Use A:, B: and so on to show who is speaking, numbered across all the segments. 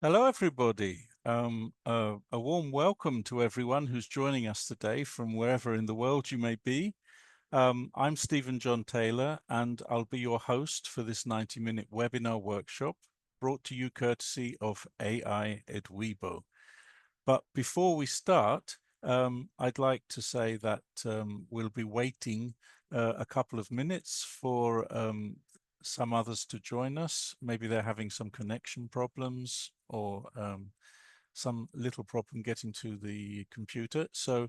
A: Hello, everybody. A warm welcome to everyone who's joining us today from wherever in the world you may be. I'm Stephen John Taylor, and I'll be your host for this 90-minute webinar workshop brought to you courtesy of AI EdWiBo. But before we start, I'd like to say that we'll be waiting a couple of minutes for some others to join us. Maybe they're having some connection problems or some little problem getting to the computer. So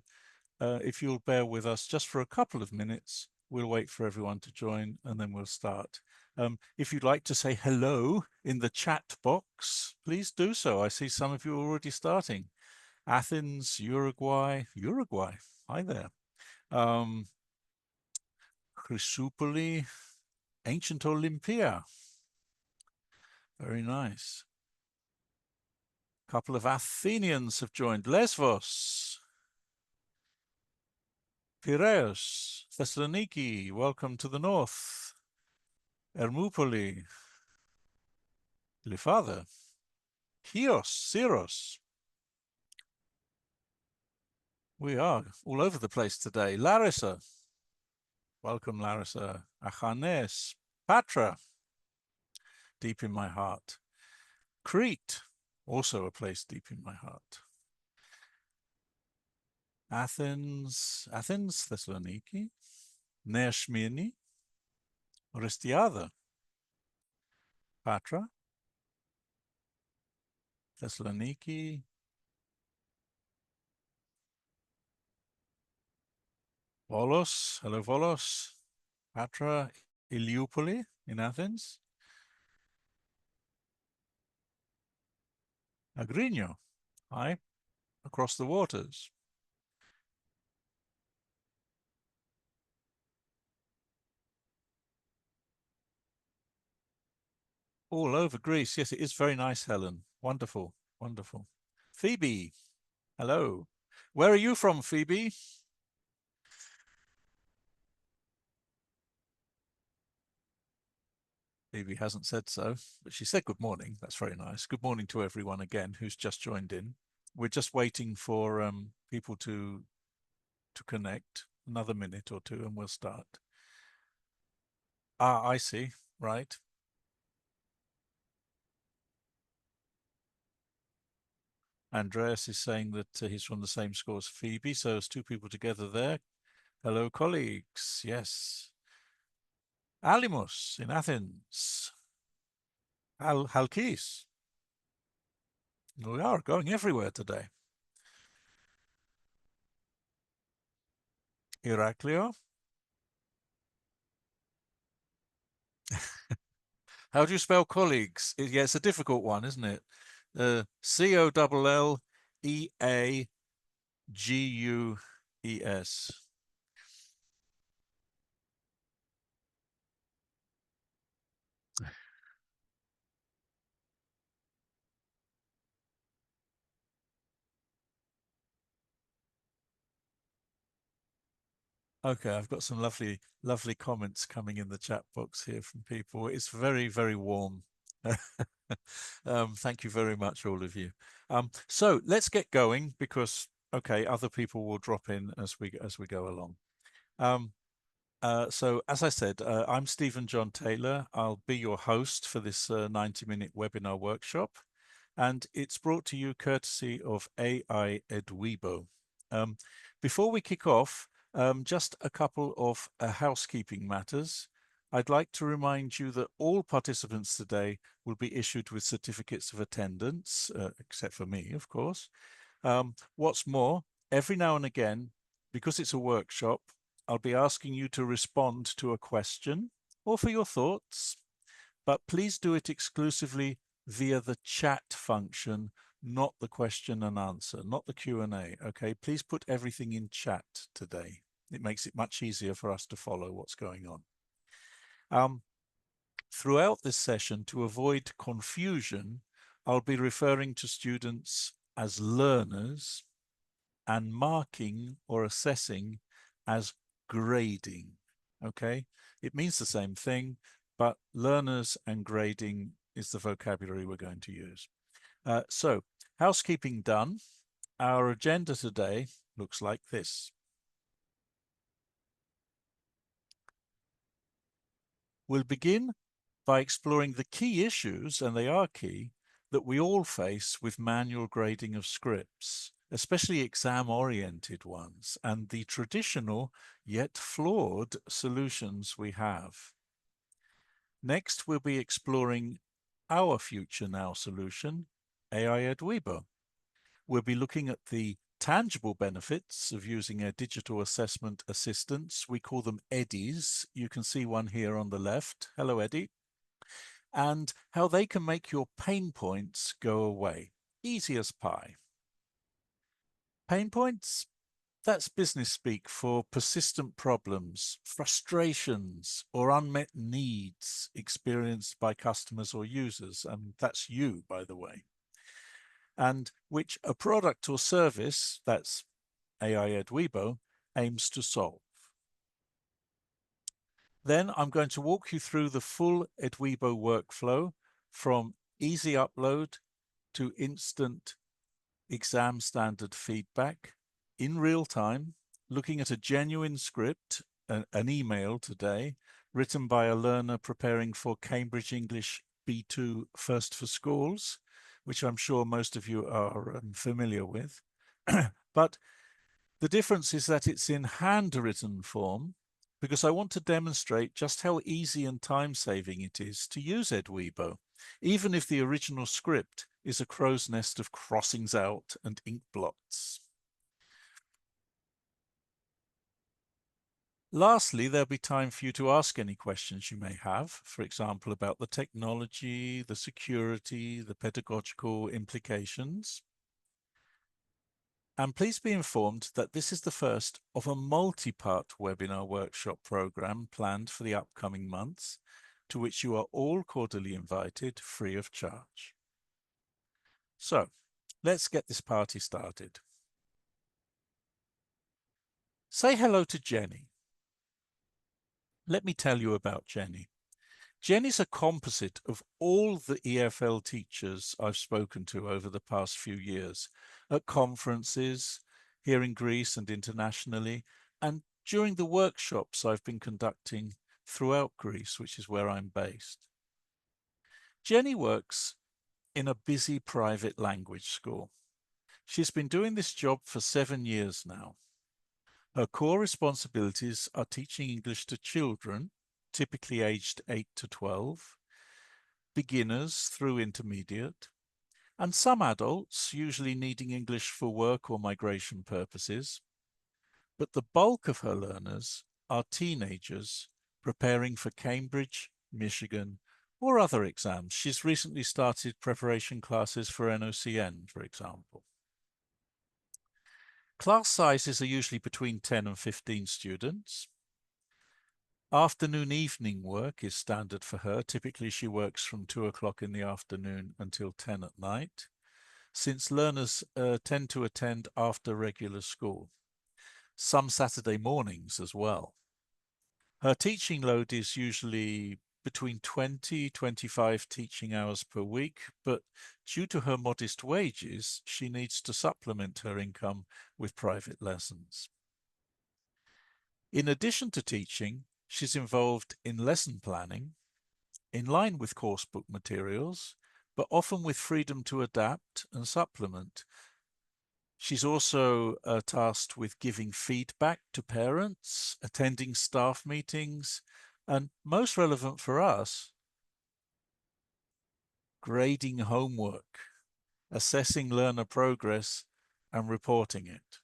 A: if you'll bear with us just for a couple of minutes, we'll wait for everyone to join and then we'll start. If you'd like to say hello in the chat box, please do so. I see some of you already starting. Athens, Uruguay. Hi there. Chrysoupoli, ancient Olympia. Very nice. A couple of Athenians have joined. Lesvos, Piraeus, Thessaloniki, welcome to the north. Hermoupoli, Lefada, Chios, Syros. We are all over the place today. Larissa, welcome Larissa. Achanes, Patra, deep in my heart. Crete, also a place deep in my heart. Athens, Thessaloniki, Nea Smyrni, Orestiada, Patra, Thessaloniki, Volos, hello Volos, Patra, Iliopoli in Athens, Agrinio, hi, across the waters. All over Greece. Yes, it is very nice, Helen. Wonderful, wonderful. Phoebe, hello. Where are you from, Phoebe? Phoebe hasn't said so, but she said good morning. That's very nice. Good morning to everyone again who's just joined in. We're just waiting for people to connect. Another minute or two, and we'll start. Ah, I see. Right. Andreas is saying that he's from the same school as Phoebe, so it's two people together there. Hello, colleagues. Yes. Alimos in Athens. Halkis. We are going everywhere today. Iraklio. How do you spell colleagues? Yeah, it's a difficult one, isn't it? Collegues. Okay, I've got some lovely comments coming in the chat box here from people. It's very, very warm. Thank you very much, all of you. So let's get going because, okay, other people will drop in as we go along. So as I said, I'm Stephen John Taylor. I'll be your host for this 90-minute webinar workshop, and it's brought to you courtesy of AI EdWiBo. Before we kick off, just a couple of housekeeping matters. I'd like to remind you that all participants today will be issued with certificates of attendance, except for me, of course. What's more, every now and again, because it's a workshop, I'll be asking you to respond to a question or for your thoughts, but please do it exclusively via the chat function, not the question and answer, not the Q&A, okay? Please put everything in chat today. It makes it much easier for us to follow what's going on. Throughout this session, to avoid confusion, I'll be referring to students as learners and marking or assessing as grading, okay? It means the same thing, but learners and grading is the vocabulary we're going to use. So, housekeeping done. Our agenda today looks like this. We'll begin by exploring the key issues, and they are key, that we all face with manual grading of scripts, especially exam-oriented ones, and the traditional yet flawed solutions we have. Next, we'll be exploring our future now solution, AI EdWiBo. We'll be looking at the tangible benefits of using a digital assessment assistants. We call them Eddies. You can see one here on the left. Hello, Eddie. And how they can make your pain points go away. Easy as pie. Pain points? That's business speak for persistent problems, frustrations, or unmet needs experienced by customers or users. And that's you, by the way. And which a product or service, that's AI EdWiBo, aims to solve. Then I'm going to walk you through the full EdWiBo workflow from easy upload to instant exam standard feedback in real time, looking at a genuine script, an email today, written by a learner preparing for Cambridge English B2 First for Schools, which I'm sure most of you are familiar with. But the difference is that it's in handwritten form, because I want to demonstrate just how easy and time-saving it is to use EdWiBo, even if the original script is a crow's nest of crossings out and ink blots. Lastly, there'll be time for you to ask any questions you may have, for example, about the technology, the security, the pedagogical implications. And please be informed that this is the first of a multi-part webinar workshop program planned for the upcoming months, to which you are all cordially invited free of charge. So, let's get this party started. Say hello to Jenny. Let me tell you about Jenny. Jenny's a composite of all the EFL teachers I've spoken to over the past few years at conferences here in Greece and internationally, and during the workshops I've been conducting throughout Greece, which is where I'm based. Jenny works in a busy private language school. She's been doing this job for 7 years now. Her core responsibilities are teaching English to children, typically aged 8 to 12, beginners through intermediate, and some adults, usually needing English for work or migration purposes. But the bulk of her learners are teenagers preparing for Cambridge, Michigan, or other exams. She's recently started preparation classes for NOCN, for example. Class sizes are usually between 10 and 15 students. Afternoon evening work is standard for her. Typically she works from 2 o'clock in the afternoon until 10 at night, since learners tend to attend after regular school. Some Saturday mornings as well. Her teaching load is usually between 20-25 teaching hours per week, but due to her modest wages, she needs to supplement her income with private lessons. In addition to teaching, she's involved in lesson planning, in line with course book materials, but often with freedom to adapt and supplement. She's also tasked with giving feedback to parents, attending staff meetings, and most relevant for us, grading homework, assessing learner progress, and reporting it.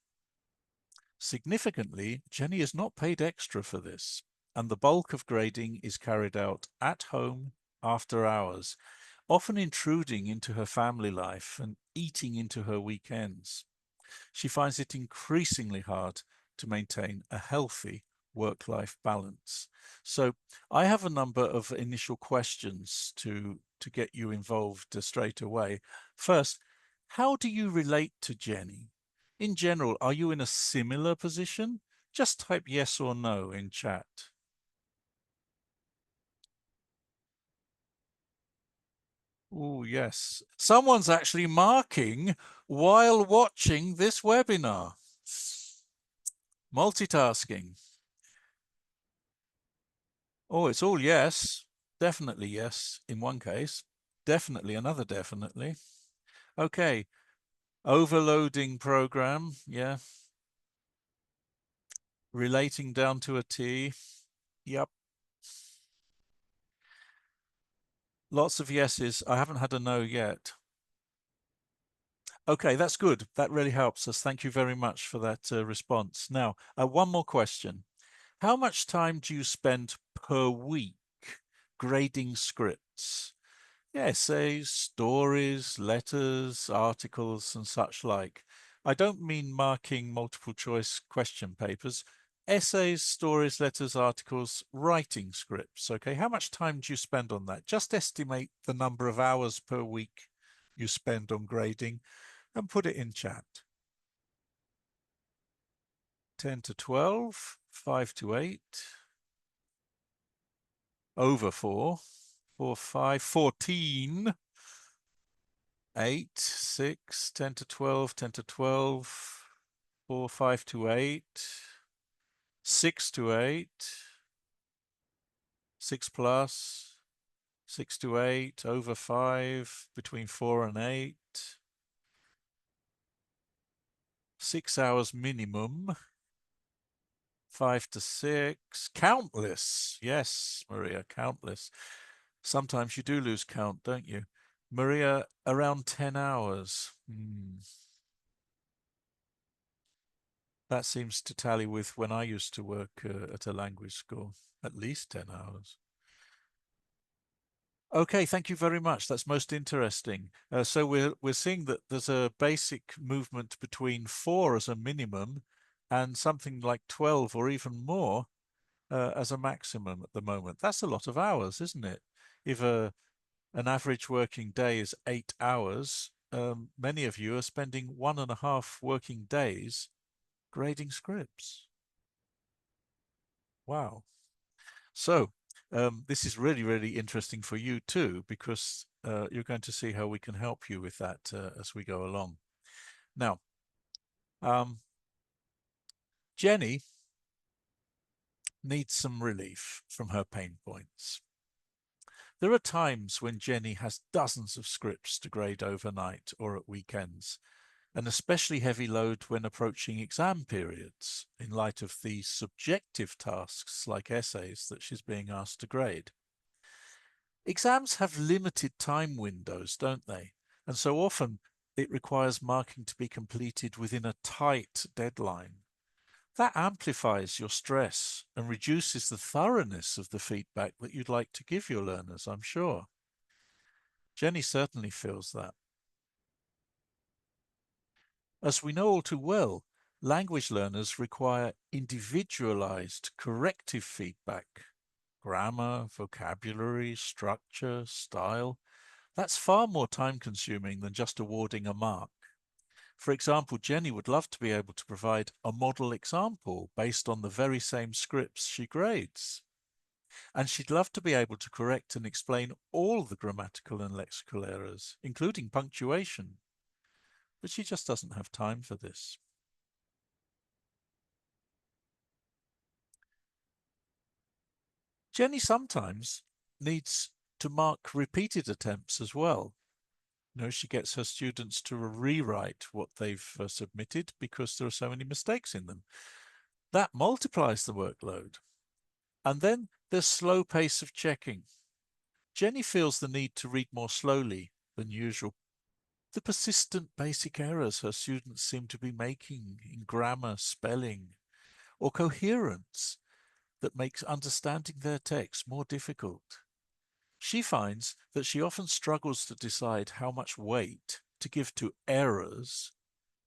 A: Significantly, Jenny is not paid extra for this, and the bulk of grading is carried out at home after hours, often intruding into her family life and eating into her weekends. She finds it increasingly hard to maintain a healthy work-life balance. So I have a number of initial questions to get you involved straight away. First, how do you relate to Jenny? In general, are you in a similar position? Just type yes or no in chat. Oh, yes. Someone's actually marking while watching this webinar. Multitasking. Oh, it's all yes. Definitely yes in one case. Definitely another definitely. Okay. Overloading program. Yeah. Relating down to a T. Yep. Lots of yeses. I haven't had a no yet. Okay, that's good. That really helps us. Thank you very much for that response. Now, one more question. How much time do you spend per week grading scripts? Yeah, essays, stories, letters, articles, and such like. I don't mean marking multiple choice question papers. Essays, stories, letters, articles, writing scripts. Okay, how much time do you spend on that? Just estimate the number of hours per week you spend on grading and put it in chat. 10 to 12, 5 to 8, over 4, 4, 5, 14, 8, 6, 10 to 12, 10 to 12, 4, 5 to 8, 6 to 8, 6 plus, 6 to 8, over 5, between 4 and 8, 6 hours minimum, 5 to 6, countless. Yes, Maria, countless. Sometimes you do lose count, don't you? Maria, around 10 hours. That seems to tally with when I used to work at a language school, at least 10 hours. Okay, thank you very much. That's most interesting. So we're seeing that there's a basic movement between 4 as a minimum and something like 12 or even more as a maximum at the moment. That's a lot of hours, isn't it? If an average working day is 8 hours, many of you are spending 1.5 working days grading scripts. Wow. So this is really, really interesting for you too, because you're going to see how we can help you with that as we go along. Now, Jenny needs some relief from her pain points. There are times when Jenny has dozens of scripts to grade overnight or at weekends, an especially heavy load when approaching exam periods in light of the subjective tasks like essays that she's being asked to grade. Exams have limited time windows, don't they? And so often it requires marking to be completed within a tight deadline. That amplifies your stress and reduces the thoroughness of the feedback that you'd like to give your learners, I'm sure. Jenny certainly feels that. As we know all too well, language learners require individualized corrective feedback. Grammar, vocabulary, structure, style. That's far more time consuming than just awarding a mark. For example, Jenny would love to be able to provide a model example based on the very same scripts she grades. And she'd love to be able to correct and explain all the grammatical and lexical errors, including punctuation. But she just doesn't have time for this. Jenny sometimes needs to mark repeated attempts as well. She gets her students to rewrite what they've submitted because there are so many mistakes in them. That multiplies the workload. And then there's slow pace of checking. Jenny feels the need to read more slowly than usual. The persistent basic errors her students seem to be making in grammar, spelling, or coherence that makes understanding their text more difficult. She finds that she often struggles to decide how much weight to give to errors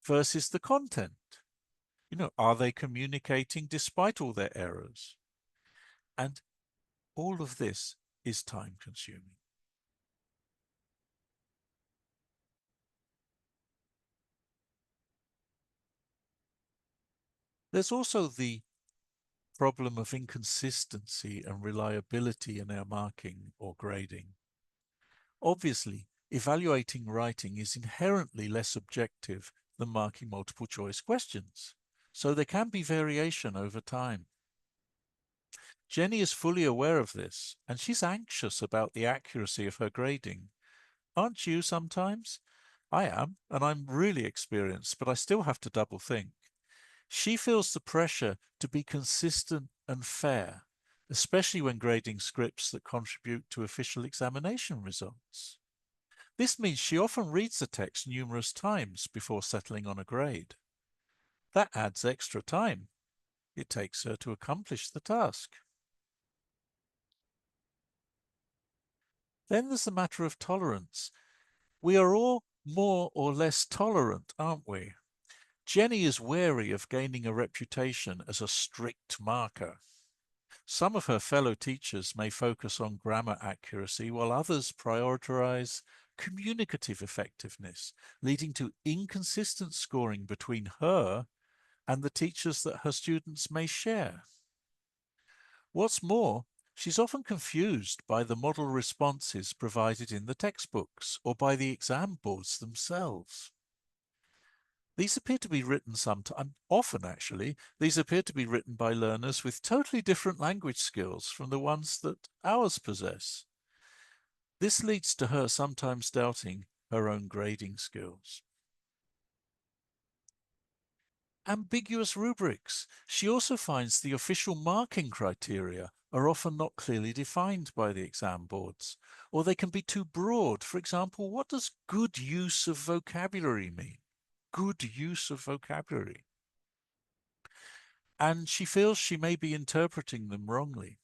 A: versus the content. Are they communicating despite all their errors? And all of this is time consuming. There's also the problem of inconsistency and reliability in our marking or grading. Obviously, evaluating writing is inherently less objective than marking multiple choice questions, so there can be variation over time. Jenny is fully aware of this, and she's anxious about the accuracy of her grading. Aren't you sometimes? I am, and I'm really experienced, but I still have to double think. She feels the pressure to be consistent and fair, especially when grading scripts that contribute to official examination results. This means she often reads the text numerous times before settling on a grade. That adds extra time it takes her to accomplish the task. Then there's the matter of tolerance. We are all more or less tolerant, aren't we? Jenny is wary of gaining a reputation as a strict marker. Some of her fellow teachers may focus on grammar accuracy, while others prioritize communicative effectiveness, leading to inconsistent scoring between her and the teachers that her students may share. What's more, she's often confused by the model responses provided in the textbooks or by the exam boards themselves. These appear to be written often actually, these appear to be written by learners with totally different language skills from the ones that ours possess. This leads to her sometimes doubting her own grading skills. Ambiguous rubrics. She also finds the official marking criteria are often not clearly defined by the exam boards, or they can be too broad. For example, what does good use of vocabulary mean? Good use of vocabulary. And she feels she may be interpreting them wrongly.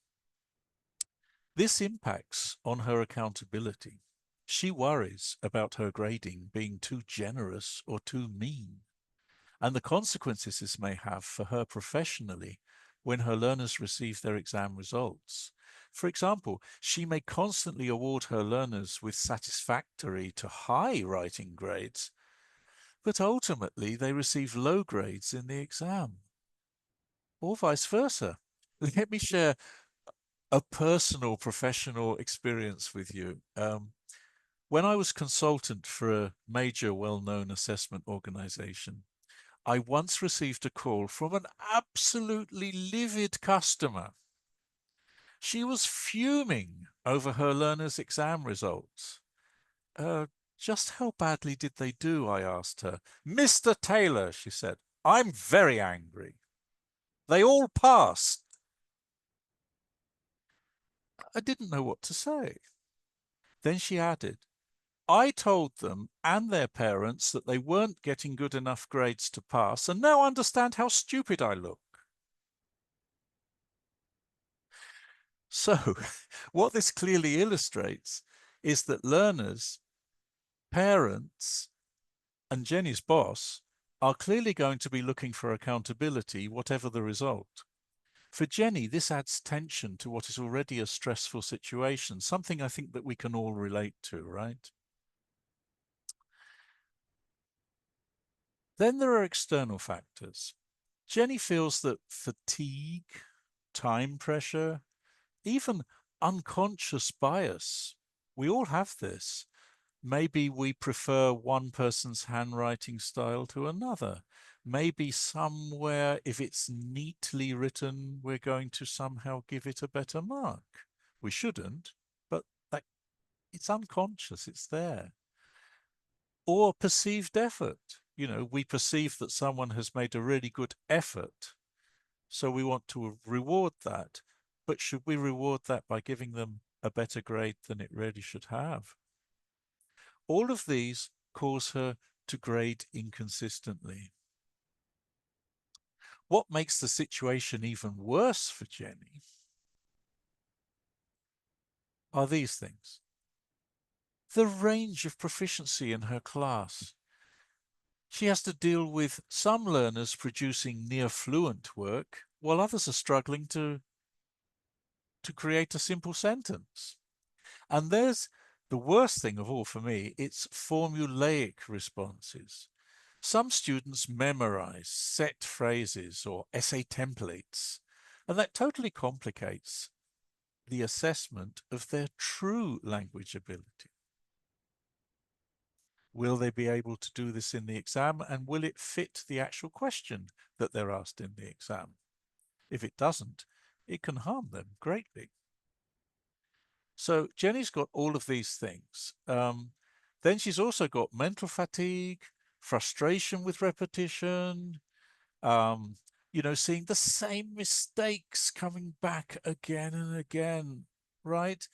A: This impacts on her accountability. She worries about her grading being too generous or too mean, and the consequences this may have for her professionally when her learners receive their exam results. For example, she may constantly award her learners with satisfactory to high writing grades, but ultimately they receive low grades in the exam, or vice versa. Let me share a personal professional experience with you. When I was consultant for a major well-known assessment organization, I once received a call from an absolutely livid customer. She was fuming over her learners' exam results. Uh, just how badly did they do? I asked her. Mr. Taylor, she said, I'm very angry. They all passed. I didn't know what to say. Then she added, I told them and their parents that they weren't getting good enough grades to pass, and now understand how stupid I look. So, what this clearly illustrates is that learners, parents, and Jenny's boss are clearly going to be looking for accountability, whatever the result. For Jenny, this adds tension to what is already a stressful situation, something I think that we can all relate to, right? Then there are external factors. Jenny feels that fatigue, time pressure, even unconscious bias, we all have this. Maybe we prefer one person's handwriting style to another. Maybe somewhere, if it's neatly written, we're going to somehow give it a better mark. We shouldn't, but that it's unconscious, it's there. Or perceived effort. You know, we perceive that someone has made a really good effort, so we want to reward that. But should we reward that by giving them a better grade than it really should have? All of these cause her to grade inconsistently. What makes the situation even worse for Jenny are these things. The range of proficiency in her class. She has to deal with some learners producing near fluent work, while others are struggling to create a simple sentence. And there's the worst thing of all for me, it's formulaic responses. Some students memorize set phrases or essay templates, and that totally complicates the assessment of their true language ability. Will they be able to do this in the exam? And will it fit the actual question that they're asked in the exam? If it doesn't, it can harm them greatly. So Jenny's got all of these things. Then she's also got mental fatigue, frustration with repetition, um, seeing the same mistakes coming back again and again, right?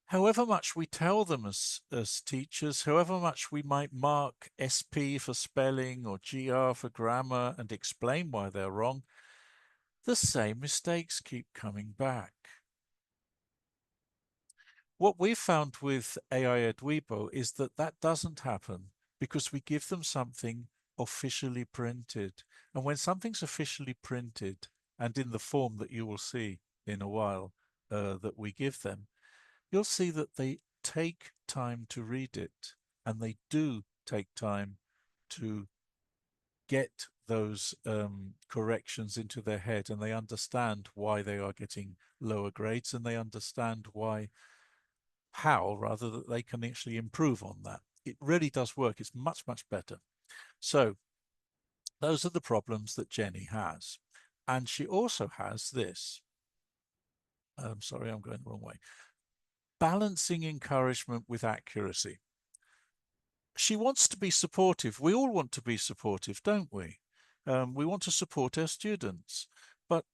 A: However much we tell them as teachers, however much we might mark SP for spelling or GR for grammar and explain why they're wrong, the same mistakes keep coming back. What we've found with AI EdWiBo is that that doesn't happen because we give them something officially printed. And when something's officially printed and in the form that you will see in a while that we give them, you'll see that they take time to read it and they do take time to get those corrections into their head, and they understand why they are getting lower grades, and they understand how rather that they can actually improve on that. It really does work. It's much, much better. So those are the problems that Jenny has. And she also has this. I'm sorry, I'm going the wrong way. Balancing encouragement with accuracy. She wants to be supportive. We all want to be supportive, don't we? We want to support our students. But,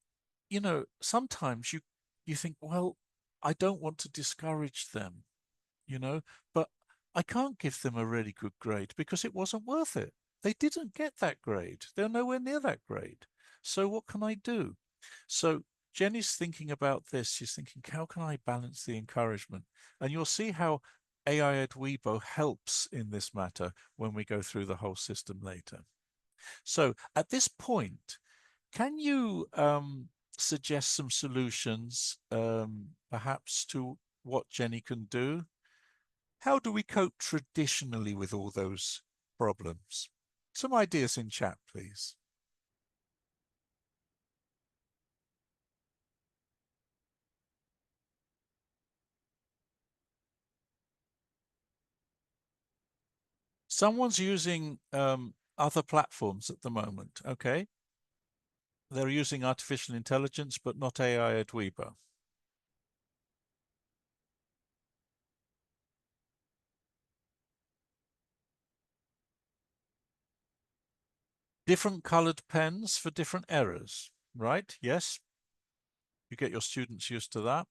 A: sometimes you think, well, I don't want to discourage them, you know, but I can't give them a really good grade because it wasn't worth it. They didn't get that grade. They're nowhere near that grade. So what can I do? So Jenny's thinking about this. She's thinking, how can I balance the encouragement? And you'll see how AI EdWiBo helps in this matter when we go through the whole system later. So at this point, can you suggest some solutions, perhaps to what Jenny can do? How do we cope traditionally with all those problems? Some ideas in chat, please. Someone's using other platforms at the moment, okay? They're using artificial intelligence, but not AI at Weibo. Different colored pens for different errors, right? Yes, you get your students used to that.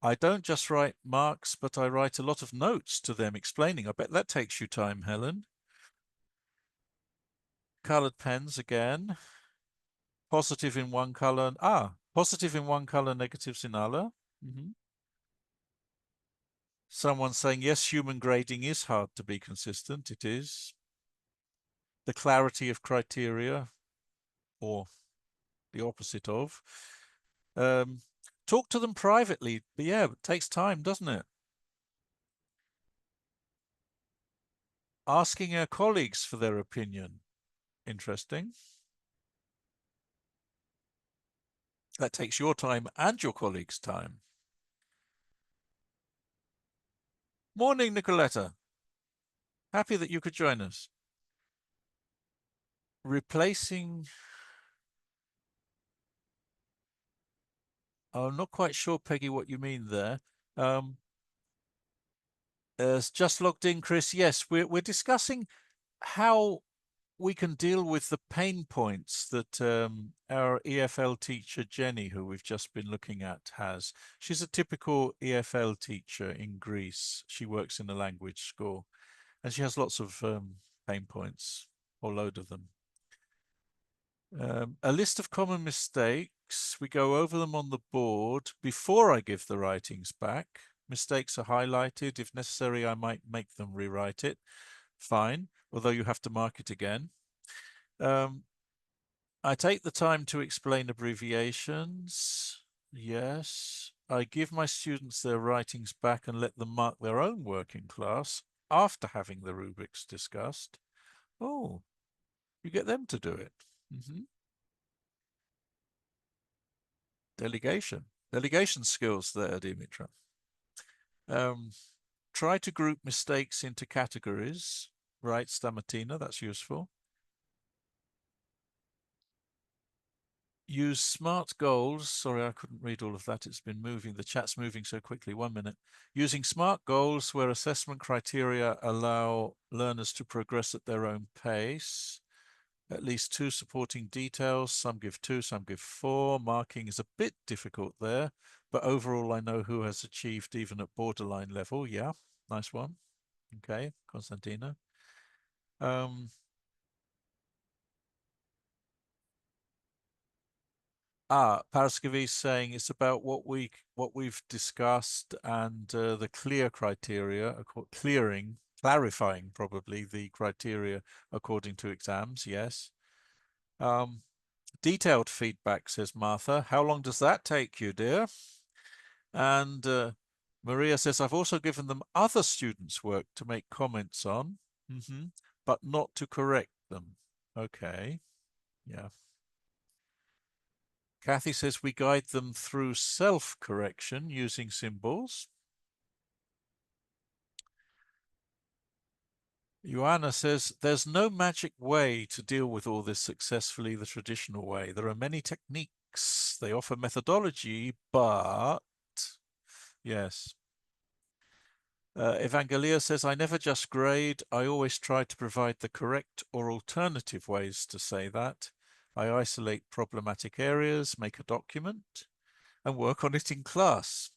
A: I don't just write marks, but I write a lot of notes to them explaining. I bet that takes you time, Helen. Colored pens again. Positive in one color. Positive in one color, negatives in other. Mm-hmm. Someone saying, yes, human grading is hard to be consistent. It is. The clarity of criteria, or the opposite of. Um, Talk to them privately. But yeah, it takes time, doesn't it? Asking our colleagues for their opinion. Interesting. That takes your time and your colleagues' time. Morning, Nicoletta. Happy that you could join us. Replacing, I'm not quite sure, Peggy, what you mean there. Um, just logged in, Chris. Yes, we're discussing how we can deal with the pain points that our EFL teacher, Jenny, who we've just been looking at, has. She's a typical EFL teacher in Greece. She works in a language school and she has lots of pain points, a load of them. A list of common mistakes. We go over them on the board before I give the writings back. Mistakes are highlighted. If necessary, I might make them rewrite it. Fine, although you have to mark it again. I take the time to explain abbreviations. Yes. I give my students their writings back and let them mark their own work in class after having the rubrics discussed. Oh, you get them to do it. Mm-hmm. Delegation. Delegation skills there, Dimitra. Um, Try to group mistakes into categories. Right, Stamatina, that's useful. Use smart goals. Sorry, I couldn't read all of that. It's been moving. The chat's moving so quickly. 1 minute. Using smart goals where assessment criteria allow learners to progress at their own pace. At least 2 supporting details. Some give 2, some give 4. Marking is a bit difficult there, but overall I know who has achieved even at borderline level. Yeah, nice one. Okay, Konstantina. Paraskavi saying it's about what we've discussed and the clear criteria, clarifying probably the criteria according to exams. Yes. Um, Detailed feedback, says Martha. How long does that take you, dear? And Maria says, I've also given them other students' work to make comments on, but not to correct them. Okay. Yeah. Kathy says we guide them through self-correction using symbols. Joanna says there's no magic way to deal with all this successfully the traditional way. There are many techniques. They offer methodology, but yes. Evangelia says, I never just grade. I always try to provide the correct or alternative ways to say that. I isolate problematic areas, make a document, and work on it in class.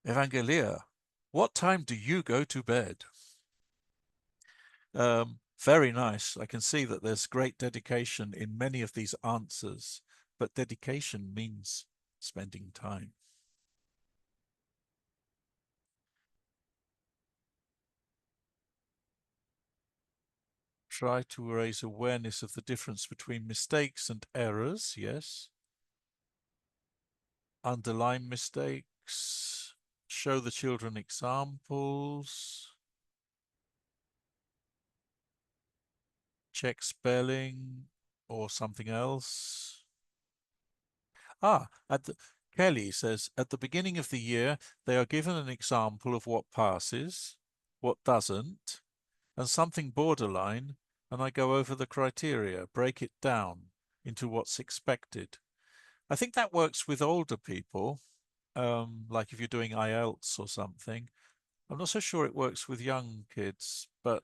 A: Evangelia, what time do you go to bed? Very nice. I can see that there's great dedication in many of these answers, but dedication means spending time. Try to raise awareness of the difference between mistakes and errors, yes. Underline mistakes. Show the children examples. Check spelling or something else. Kelly says, at the beginning of the year, they are given an example of what passes, what doesn't, and something borderline, and I go over the criteria, break it down into what's expected. I think that works with older people, like if you're doing IELTS or something. I'm not so sure it works with young kids, but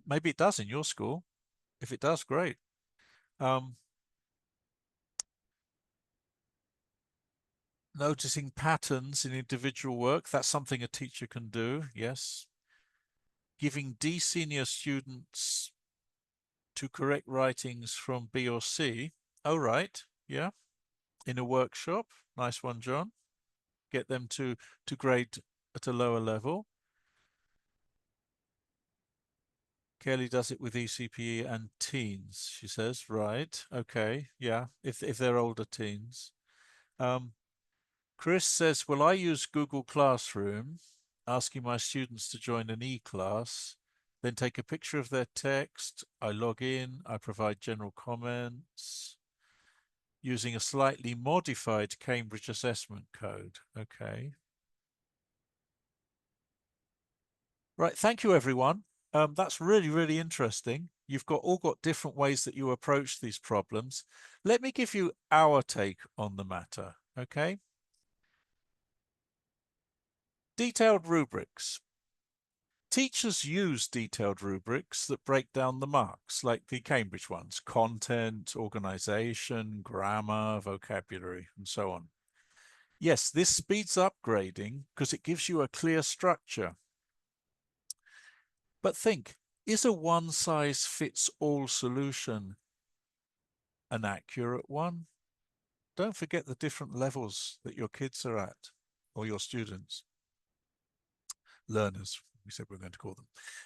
A: maybe it does in your school. If it does, great. Noticing patterns in individual work, that's something a teacher can do, yes. Giving D senior students to correct writings from B or C. Oh, right, yeah, in a workshop. Nice one, John. Get them to grade at a lower level. Kelly does it with ECPE and teens, she says. Right, okay, yeah, if they're older teens. Chris says, well, I use Google Classroom, asking my students to join an e-class, then take a picture of their text. I log in, I provide general comments using a slightly modified Cambridge assessment code. Okay. Right. Thank you, everyone. That's really, really interesting. You've all got different ways that you approach these problems. Let me give you our take on the matter. Okay. Detailed rubrics. Teachers use detailed rubrics that break down the marks, like the Cambridge ones: content, organization, grammar, vocabulary, and so on. Yes, this speeds up grading because it gives you a clear structure. But think, is a one-size-fits-all solution an accurate one? Don't forget the different levels that your kids are at, or your students, learners, we said we're going to call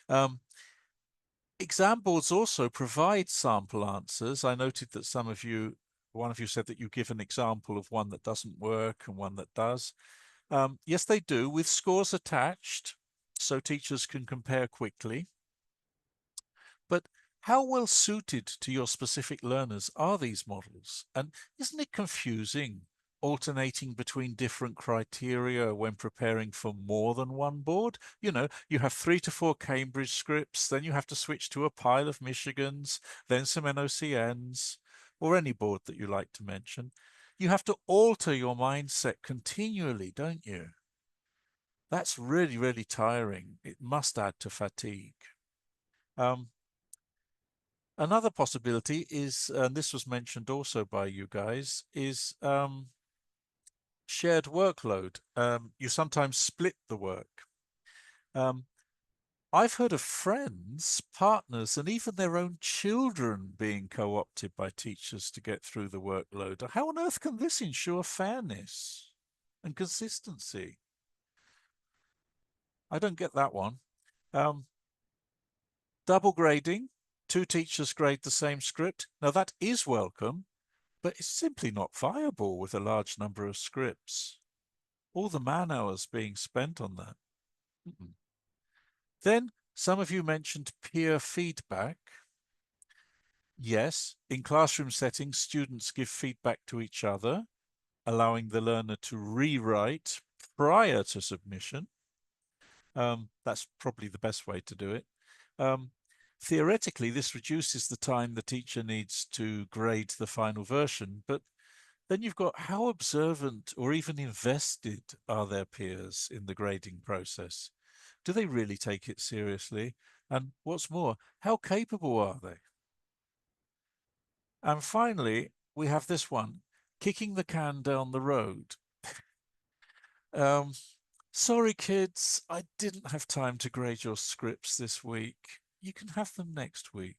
A: them. Exam boards also provide sample answers. I noted that one of you said that you give an example of one that doesn't work and one that does. Yes, they do, with scores attached, so teachers can compare quickly. But how well suited to your specific learners are these models? And isn't it confusing alternating between different criteria when preparing for more than one board. You know, you have 3 to 4 Cambridge scripts, then you have to switch to a pile of Michigans, then some NOCNs, or any board that you like to mention. You have to alter your mindset continually, don't you? That's really, really tiring. It must add to fatigue. Um, Another possibility is, and this was mentioned also by you guys, is shared workload. You sometimes split the work. Um, I've heard of friends, partners, and even their own children being co-opted by teachers to get through the workload. How on earth can this ensure fairness and consistency? I don't get that one. Um, Double grading, 2 teachers grade the same script. Now that is welcome, but it's simply not viable with a large number of scripts. All the man hours being spent on that. Mm-mm. Then some of you mentioned peer feedback. Yes, in classroom settings, students give feedback to each other, allowing the learner to rewrite prior to submission. That's probably the best way to do it. Um, Theoretically, this reduces the time the teacher needs to grade the final version, but then you've got how observant or even invested are their peers in the grading process? Do they really take it seriously? And what's more, how capable are they? And finally, we have this one, kicking the can down the road. Um, Sorry, kids, I didn't have time to grade your scripts this week. You can have them next week.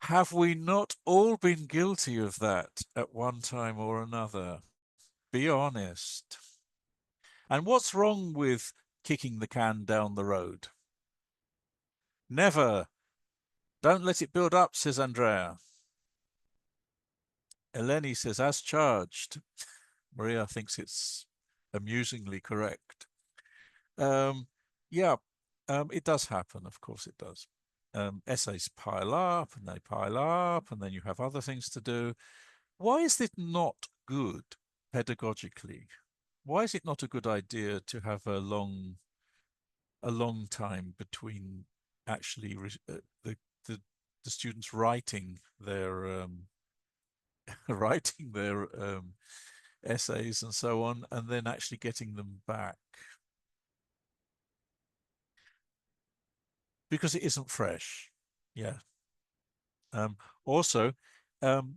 A: Have we not all been guilty of that at one time or another? Be honest. And what's wrong with kicking the can down the road? Never. Don't let it build up, says Andrea. Eleni says, as charged. Maria thinks it's amusingly correct. Um, yeah, it does happen. Of course it does. Essays pile up and they pile up, and then you have other things to do. Why is it not good pedagogically? Why is it not a good idea to have a long time between actually the the students writing their writing their essays and so on, and then actually getting them back because it isn't fresh. Yeah. Um, Also, um,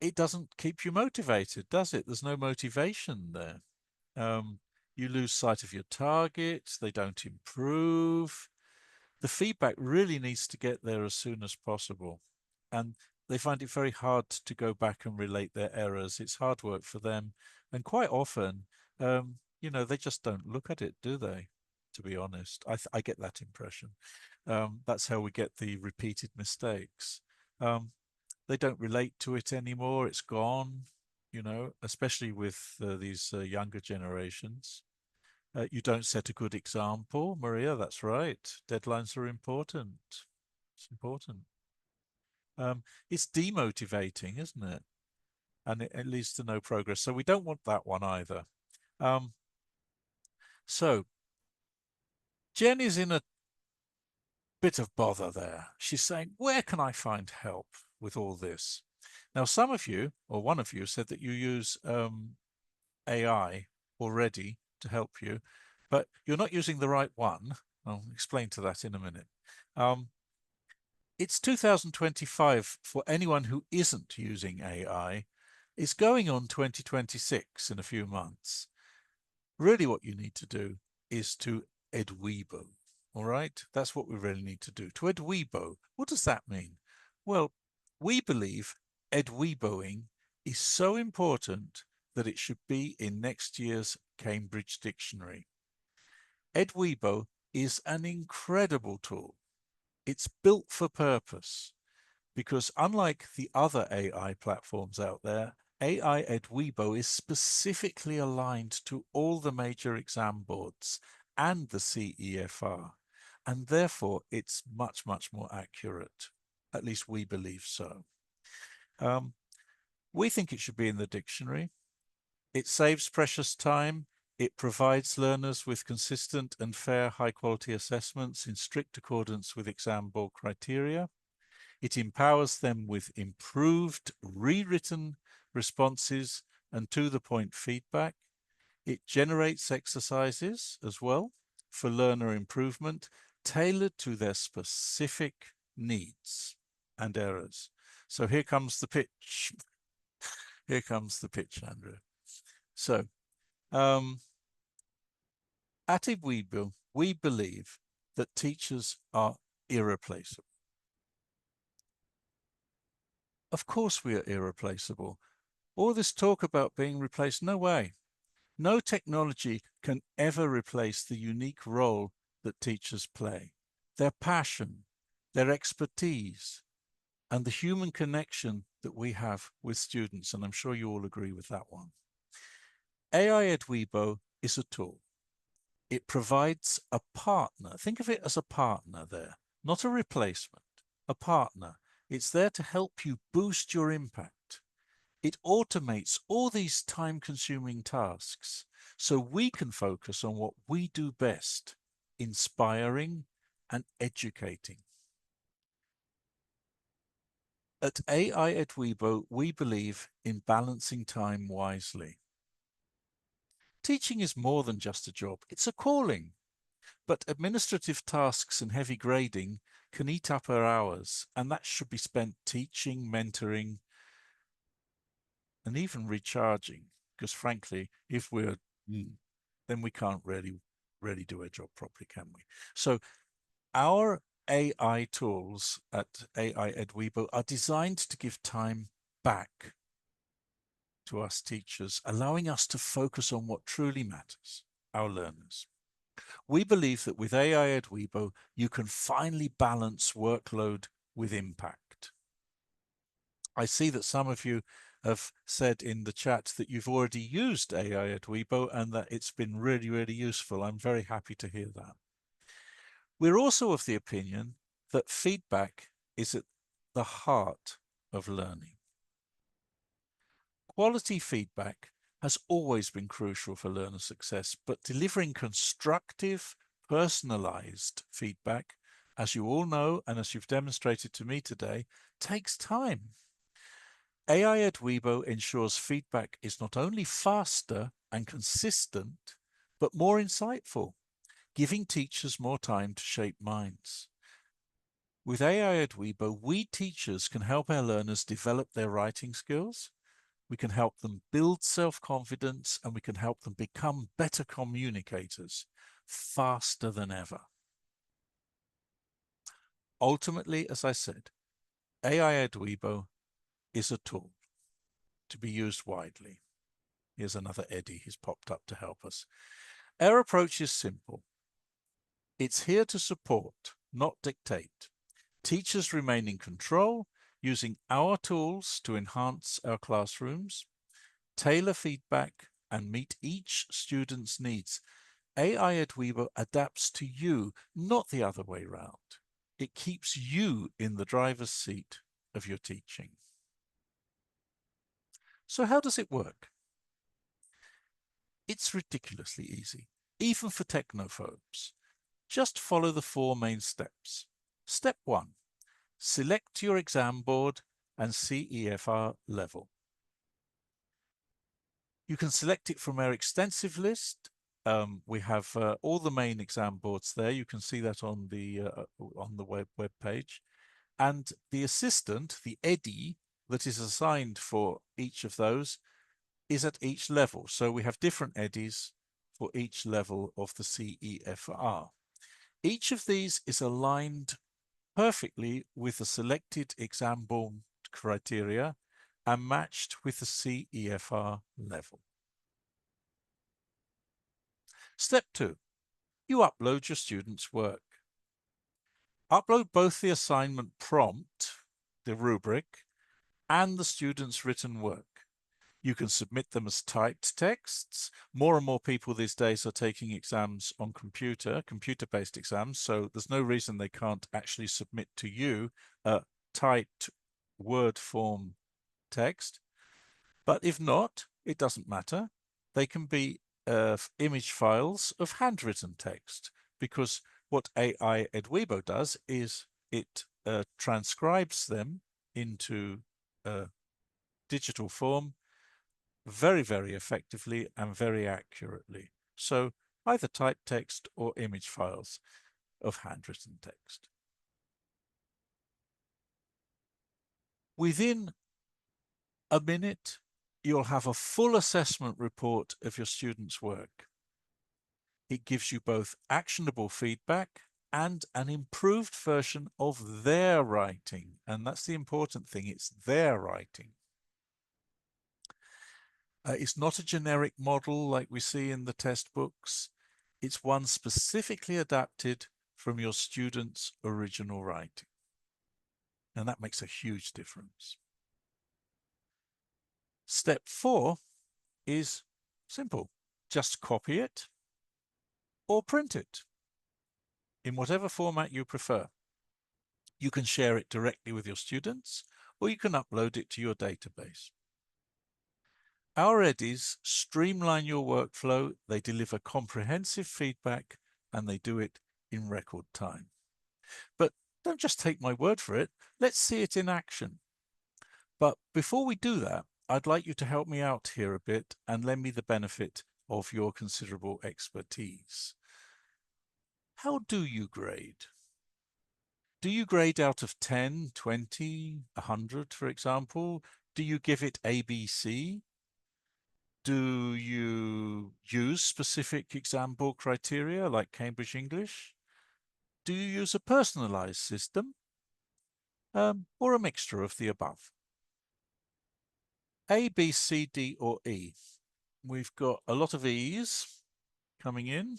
A: it doesn't keep you motivated, does it? There's no motivation there. Um, you lose sight of your targets. They don't improve. The feedback really needs to get there as soon as possible. And they find it very hard to go back and relate their errors. It's hard work for them. And quite often, they just don't look at it, do they? To be honest, I get that impression. That's how we get the repeated mistakes. Um, they don't relate to it anymore. It's gone, especially with these younger generations. You don't set a good example, Maria. That's right. Deadlines are important. It's important. It's demotivating, isn't it? And it leads to no progress. So we don't want that one either. Um, so Jen is in a bit of bother there. She's saying, where can I find help with all this? Now, some of you, or one of you, said that you use AI already to help you, but you're not using the right one. I'll explain to that in a minute. It's 2025 for anyone who isn't using AI. It's going on 2026 in a few months. Really what you need to do is to EdWiBo. All right? That's what we really need to do. To EdWiBo. What does that mean? Well, we believe EdWiBoing is so important that it should be in next year's Cambridge Dictionary. EdWiBo is an incredible tool. It's built for purpose because unlike the other AI platforms out there, AI EdWiBo is specifically aligned to all the major exam boards and the CEFR, and therefore it's much, much more accurate. At least we believe so. Um, We think it should be in the dictionary. It saves precious time. It provides learners with consistent and fair high-quality assessments in strict accordance with exam board criteria. It empowers them with improved, rewritten responses and to-the-point feedback. It generates exercises as well for learner improvement, tailored to their specific needs and errors. So here comes the pitch. Here comes the pitch, Andrew. So at EdWiBo, we believe that teachers are irreplaceable. Of course we are irreplaceable. All this talk about being replaced, no way. No technology can ever replace the unique role that teachers play. Their passion, their expertise, and the human connection that we have with students, and I'm sure you all agree with that one. AI EdWiBo is a tool. It provides a partner. Think of it as a partner there, not a replacement, a partner. It's there to help you boost your impact. It automates all these time-consuming tasks so we can focus on what we do best, inspiring and educating. At AI EdWiBo, we believe in balancing time wisely. Teaching is more than just a job, it's a calling. But administrative tasks and heavy grading can eat up our hours, and that should be spent teaching, mentoring, and even recharging. Because frankly, if we're then we can't really do our job properly, can we? So our AI tools at AI EdWiBo are designed to give time back to us teachers, allowing us to focus on what truly matters, our learners. We believe that with AI EdWiBo, you can finally balance workload with impact. I see that some of you have said in the chat that you've already used AI EdWiBo and that it's been really, really useful. I'm very happy to hear that. We're also of the opinion that feedback is at the heart of learning. Quality feedback has always been crucial for learner success, but delivering constructive, personalized feedback, as you all know, and as you've demonstrated to me today, takes time. AI EdWiBo ensures feedback is not only faster and consistent, but more insightful, giving teachers more time to shape minds. With AI EdWiBo, we teachers can help our learners develop their writing skills, we can help them build self-confidence, and we can help them become better communicators faster than ever. Ultimately, as I said, AI EdWiBo is a tool to be used widely. Here's another Eddie, he's popped up to help us. Our approach is simple. It's here to support, not dictate. Teachers remain in control, using our tools to enhance our classrooms, tailor feedback, and meet each student's needs. AI EdWiBo adapts to you, not the other way around. It keeps you in the driver's seat of your teaching. So how does it work? It's ridiculously easy, even for technophobes. Just follow the 4 main steps. Step 1, select your exam board and CEFR level. You can select it from our extensive list. We have all the main exam boards there. You can see that on the web page. And the assistant, the EDI, that is assigned for each of those is at each level. So we have different EDIs for each level of the CEFR. Each of these is aligned perfectly with the selected exam board criteria and matched with the CEFR level. Step 2, you upload your student's work. Upload both the assignment prompt, the rubric, and the student's written work. You can submit them as typed texts. More and more people these days are taking exams on computer-based exams, so there's no reason they can't actually submit to you a typed Word form text. But if not, it doesn't matter. They can be image files of handwritten text, because what AI EdWiBo does is it transcribes them into digital form very, very effectively and very accurately. So either type text or image files of handwritten text. Within a minute, you'll have a full assessment report of your students' work. It gives you both actionable feedback and an improved version of their writing. And that's the important thing, it's their writing. It's not a generic model like we see in the test books. It's one specifically adapted from your students' original writing. And that makes a huge difference. Step 4 is simple. Just copy it or print it in whatever format you prefer. You can share it directly with your students, or you can upload it to your database. Our Eddies streamline your workflow, they deliver comprehensive feedback, and they do it in record time. But don't just take my word for it, let's see it in action. But before we do that, I'd like you to help me out here a bit and lend me the benefit of your considerable expertise. How do you grade? Do you grade out of 10, 20, 100, for example? Do you give it ABC? Do you use specific exam board criteria like Cambridge English? Do you use a personalized system? Or a mixture of the above? A, B, C, D, or E? We've got a lot of E's coming in.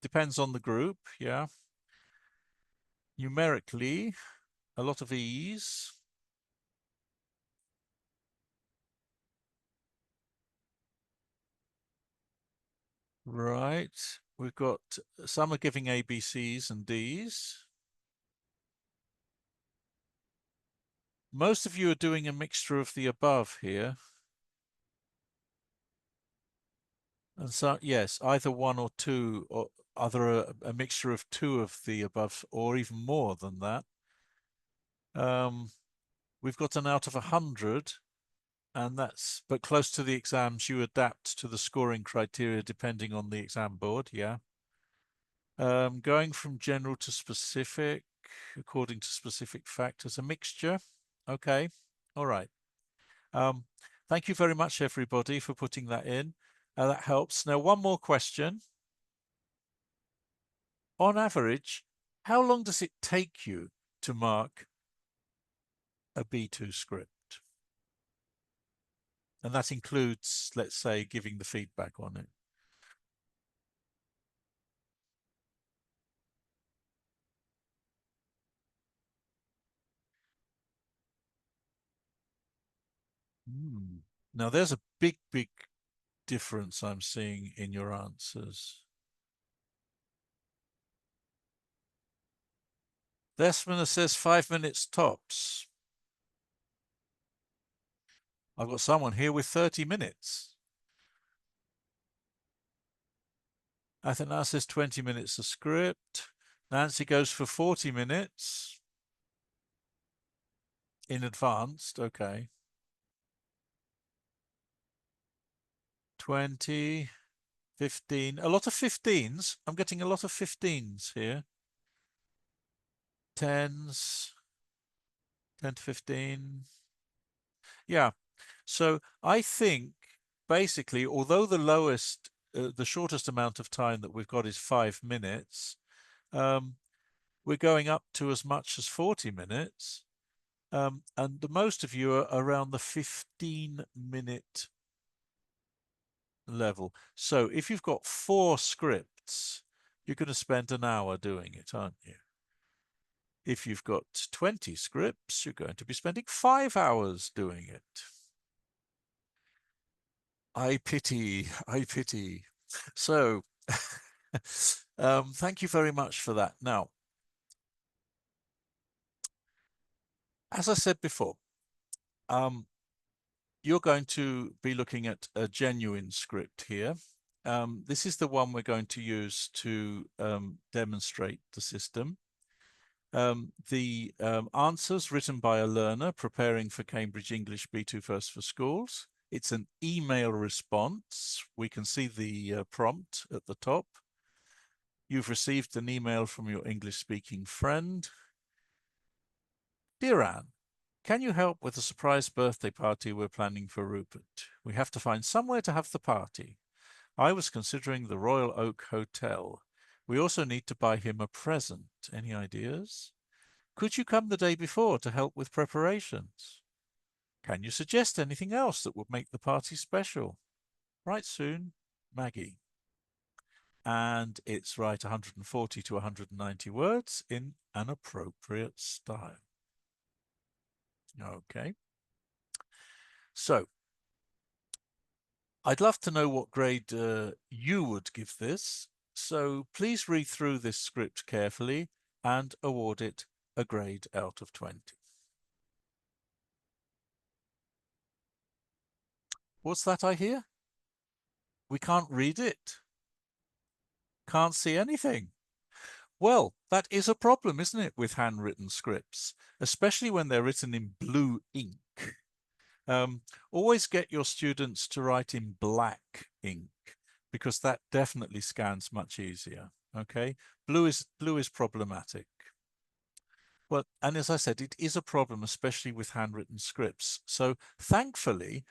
A: Depends on the group, yeah. Numerically, a lot of E's. Right. We've got some are giving A, B, C's and D's. Most of you are doing a mixture of the above here. And so, yes, either one or two, or either a mixture of two of the above, or even more than that. We've got an out of 100, and that's, but close to the exams, you adapt to the scoring criteria depending on the exam board, yeah. Going from general to specific, according to specific factors, a mixture. Okay, all right. Thank you very much, everybody, for putting that in. That helps. Now, one more question. On average, how long does it take you to mark a B2 script? And that includes, let's say, giving the feedback on it. Now, there's a big, big difference I'm seeing in your answers. Desmond says 5 minutes tops. I've got someone here with 30 minutes. Athena says 20 minutes a script. Nancy goes for 40 minutes in advanced. Okay. 20, 15. A lot of 15s. I'm getting a lot of 15s here. 10s, 10 to 15. Yeah. So I think basically, although the shortest amount of time that we've got is 5 minutes, we're going up to as much as 40 minutes. And the most of you are around the 15-minute level. So if you've got 4 scripts, you're going to spend an hour doing it, aren't you? If you've got 20 scripts, you're going to be spending 5 hours doing it. I pity, I pity. So, thank you very much for that. Now, as I said before, you're going to be looking at a genuine script here. This is the one we're going to use to demonstrate the system. The answers written by a learner preparing for Cambridge English B2 First for Schools. It's an email response. We can see the prompt at the top. You've received an email from your English speaking friend. Dear Anne, can you help with a surprise birthday party we're planning for Rupert? We have to find somewhere to have the party. I was considering the Royal Oak Hotel. We also need to buy him a present. Any ideas? Could you come the day before to help with preparations? Can you suggest anything else that would make the party special? Write soon, Maggie. And it's write 140 to 190 words in an appropriate style. Okay. So I'd love to know what grade you would give this. So please read through this script carefully and award it a grade out of 20. What's that I hear? We can't read it. Can't see anything. Well, that is a problem, isn't it, with handwritten scripts, especially when they're written in blue ink. Always get your students to write in black ink because that definitely scans much easier. Okay, blue is problematic. Well, and as I said, it is a problem, especially with handwritten scripts. So thankfully,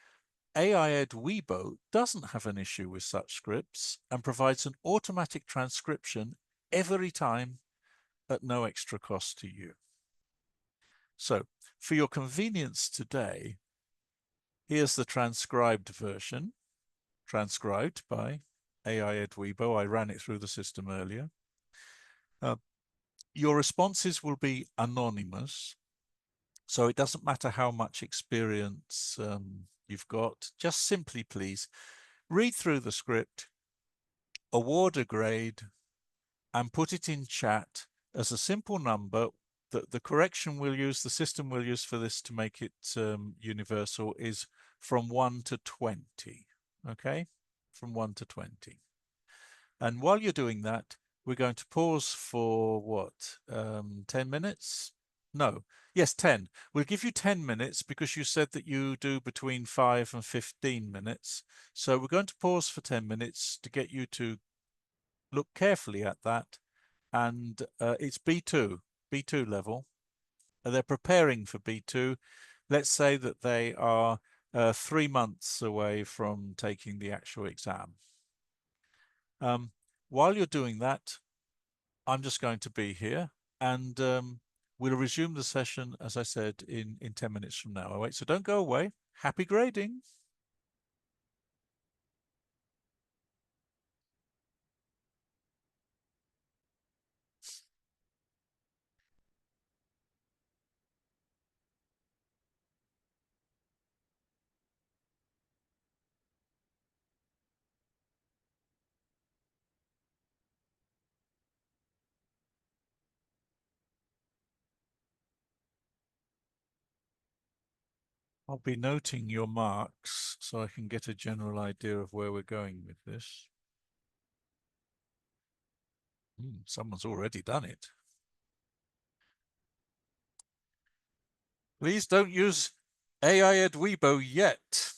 A: AI EdWiBo doesn't have an issue with such scripts and provides an automatic transcription every time at no extra cost to you. So for your convenience today, here's the transcribed version, transcribed by AI EdWiBo. I ran it through the system earlier. Your responses will be anonymous, so it doesn't matter how much experience you've got. Just simply, please, read through the script, award a grade, and put it in chat as a simple number. The correction we'll use, the system we'll use for this to make it universal is from 1 to 20, okay? From 1 to 20. And while you're doing that, we're going to pause for what, 10 minutes? No, yes, 10. We'll give you 10 minutes because you said that you do between 5 and 15 minutes. So we're going to pause for 10 minutes to get you to look carefully at that. And it's B2 level. They're preparing for B2. Let's say that they are 3 months away from taking the actual exam. While you're doing that, I'm just going to be here and we'll resume the session, as I said, in 10 minutes from now. All right, so don't go away. Happy grading. I'll be noting your marks so I can get a general idea of where we're going with this. Someone's already done it. Please don't use AI EdWiBo yet.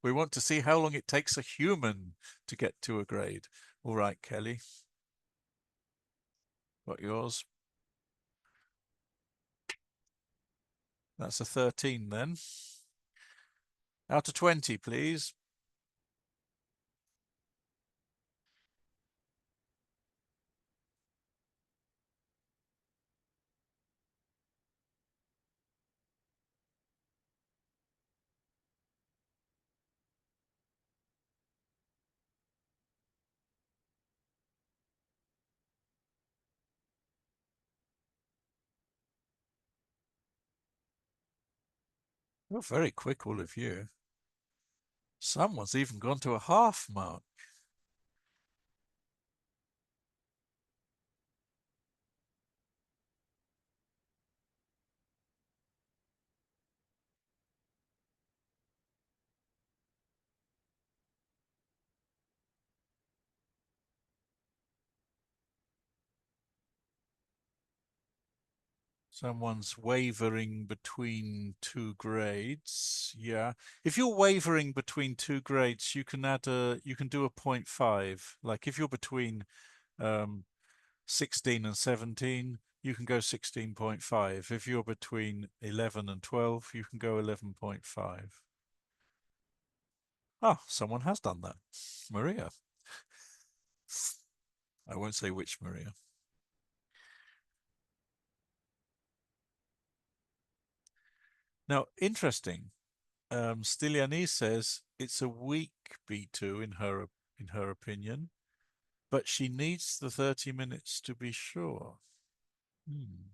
A: We want to see how long it takes a human to get to a grade. All right, Kelly. Got yours? That's a 13 then. Out of 20, please. You're very quick, all of you. Someone's even gone to a half mark. Someone's wavering between two grades. Yeah. If you're wavering between two grades, you can do a 0.5. Like if you're between um 16 and 17, you can go 16.5. If you're between 11 and 12, you can go 11.5. Ah, someone has done that. Maria. I won't say which Maria. Now, interesting. Styliani says it's a weak B2 in her opinion, but she needs the 30 minutes to be sure. Hmm.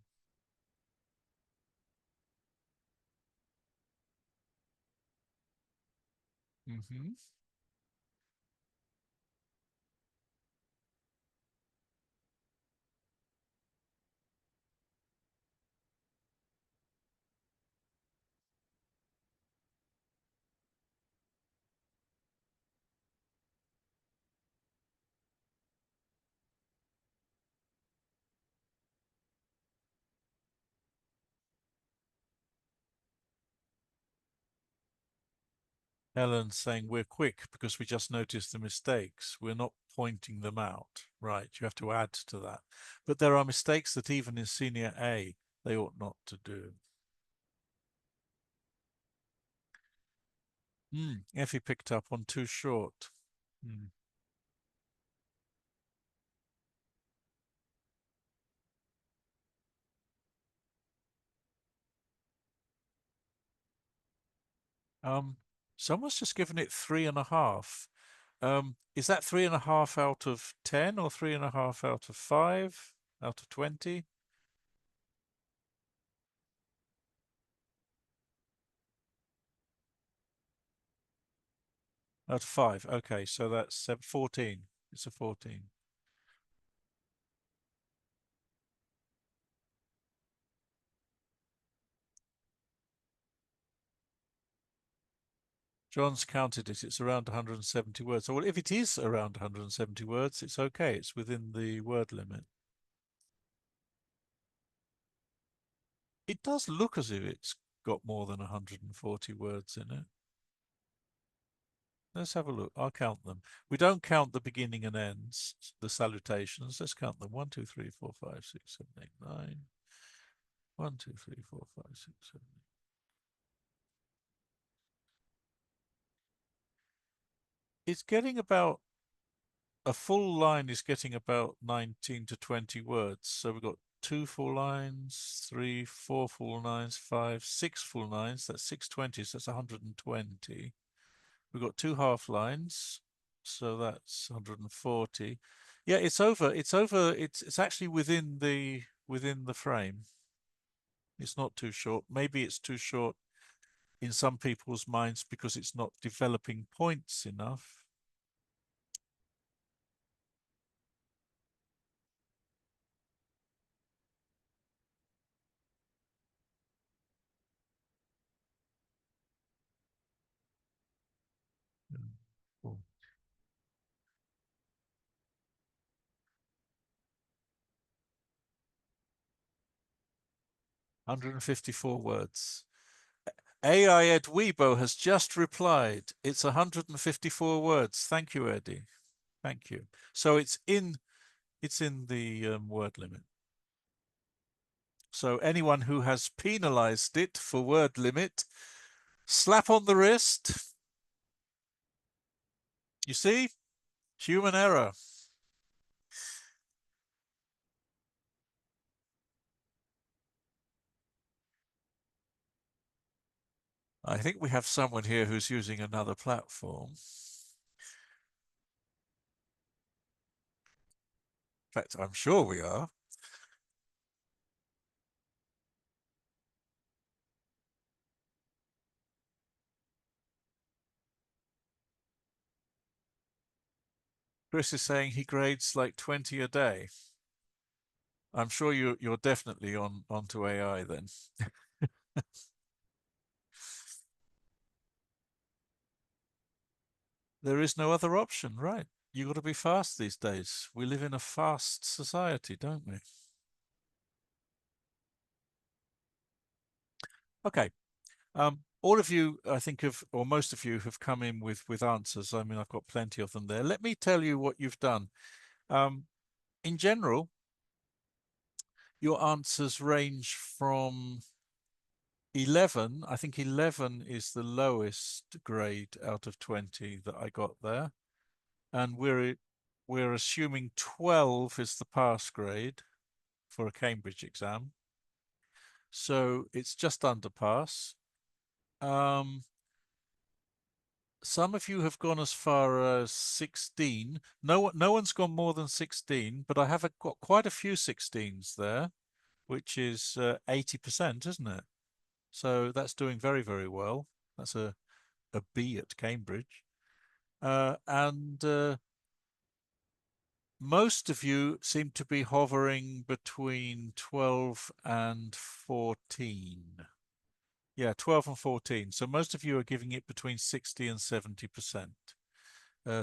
A: Mm-hmm. Helen's saying we're quick because we just noticed the mistakes. We're not pointing them out. Right, you have to add to that. But there are mistakes that even in senior A, they ought not to do. Effie picked up on too short. Hmm. Um, Someone's just given it 3.5. Is that 3.5 out of 10 or 3.5 out of 5 out of 20? Out of 5. Okay, so that's 14. It's a 14. John's counted it. It's around 170 words. So, well, if it is around 170 words, it's okay. It's within the word limit. It does look as if it's got more than 140 words in it. Let's have a look. I'll count them. We don't count the beginning and ends, the salutations. Let's count them. 1, 2, 3, 4, 5, 6, 7, 8, 9. 1, 2, 3, 4, 5, 6, 7, 8. It's getting about a full line is getting about 19 to 20 words. So we've got two full lines, three, four full lines, five, six full lines. That's 620s. That's 120. We've got two half lines. So that's 140. Yeah, it's over. It's over. It's actually within the frame. It's not too short. Maybe it's too short in some people's minds because it's not developing points enough. 154 words. AI EdWiBo has just replied. It's 154 words. Thank you, Eddie. Thank you. So it's in the word limit. So anyone who has penalized it for word limit, slap on the wrist. You see, human error. I think we have someone here who's using another platform. In fact, I'm sure we are. Chris is saying he grades like 20 a day. I'm sure you're definitely onto AI then. There is no other option, right? You got to be fast these days. We live in a fast society, don't we? Okay. All of you, I think, or most of you, have come in with answers. I mean, I've got plenty of them there. Let me tell you what you've done. Um, in general, your answers range from 11. I think 11 is the lowest grade out of 20 that I got there. And we're assuming 12 is the pass grade for a Cambridge exam. So it's just under pass. Um, some of you have gone as far as 16. No one's gone more than 16, but I have got quite a few 16s there, which is 80%, isn't it? So that's doing very, very well. That's a B at Cambridge. And most of you seem to be hovering between 12 and 14. Yeah, 12 and 14. So most of you are giving it between 60 and 70%.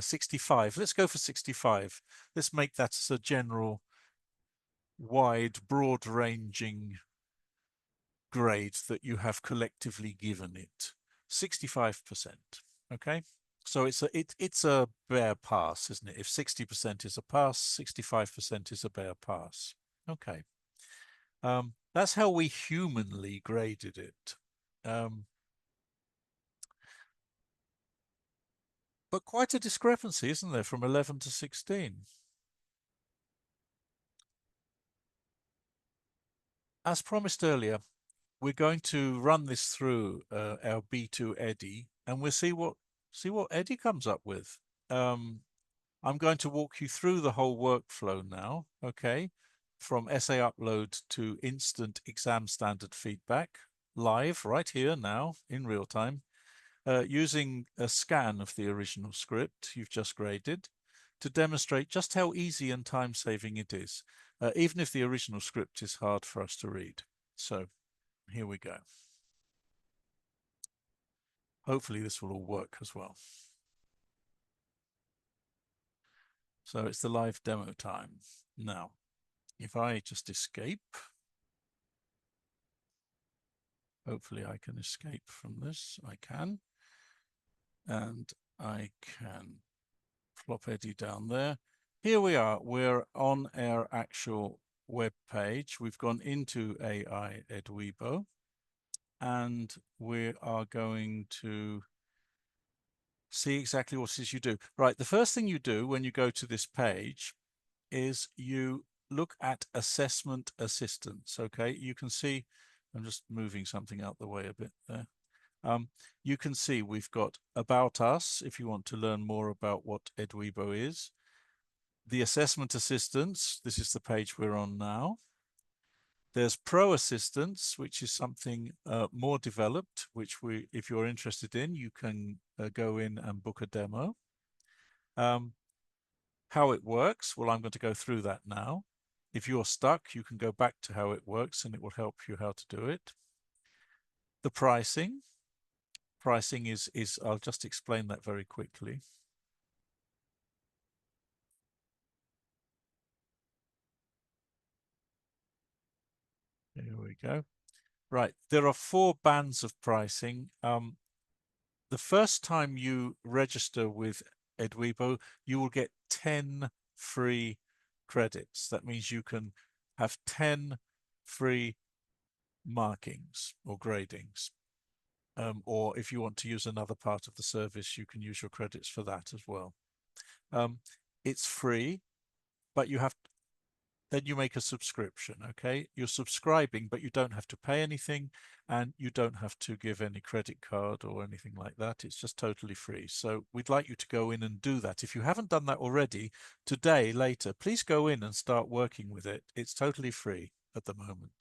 A: 65. Let's go for 65. Let's make that as a general, wide, broad ranging grade that you have collectively given it. 65%. Okay. So it's a bare pass, isn't it? If 60% is a pass, 65% is a bare pass. Okay. That's how we humanly graded it. Um, but quite a discrepancy, isn't there, from 11 to 16? As promised earlier, we're going to run this through our B2 Eddie, and we'll see what Eddie comes up with. Um, I'm going to walk you through the whole workflow now, okay? From essay upload to instant exam standard feedback, live right here now in real time, using a scan of the original script you've just graded to demonstrate just how easy and time-saving it is, even if the original script is hard for us to read. So here we go. Hopefully this will all work as well. So it's the live demo time. Now, if I just escape, hopefully I can escape from this. I can. And I can plop Eddie down there. Here we are. We're on our actual web page. We've gone into AI EdWiBo, and we are going to see exactly what it is you do. Right, the first thing you do when you go to this page is you look at assessment assistance. Okay, you can see, I'm just moving something out the way a bit there. You can see we've got About Us, if you want to learn more about what EdWiBo is. The Assessment Assistance, this is the page we're on now. There's Pro Assistance, which is something more developed, which if you're interested in, you can go in and book a demo. How it works, well, I'm going to go through that now. If you're stuck, you can go back to how it works and it will help you how to do it. The pricing. Pricing is I'll just explain that very quickly. Here we go. Right, there are 4 bands of pricing. The first time you register with EdWiBo, you will get 10 free credits. That means you can have 10 free markings or gradings. Or if you want to use another part of the service, you can use your credits for that as well. It's free, but then you make a subscription, okay? You're subscribing, but you don't have to pay anything and you don't have to give any credit card or anything like that. It's just totally free. So we'd like you to go in and do that. If you haven't done that already, today, later, please go in and start working with it. It's totally free at the moment.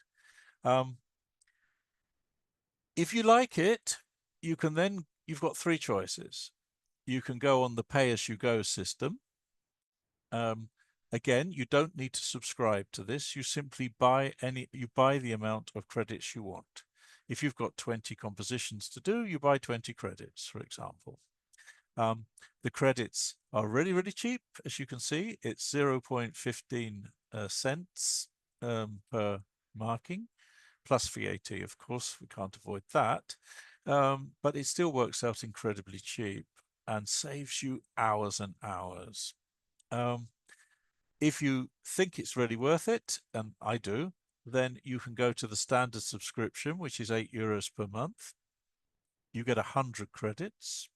A: If you like it, you've got 3 choices. You can go on the pay-as-you-go system. Again, you don't need to subscribe to this. You simply buy the amount of credits you want. If you've got 20 compositions to do, you buy 20 credits, for example. The credits are really, really cheap. As you can see, it's 0.15 cents per marking. plus VAT, of course, we can't avoid that. But it still works out incredibly cheap and saves you hours and hours. If you think it's really worth it, and I do, then you can go to the standard subscription, which is €8 per month. You get 100 credits,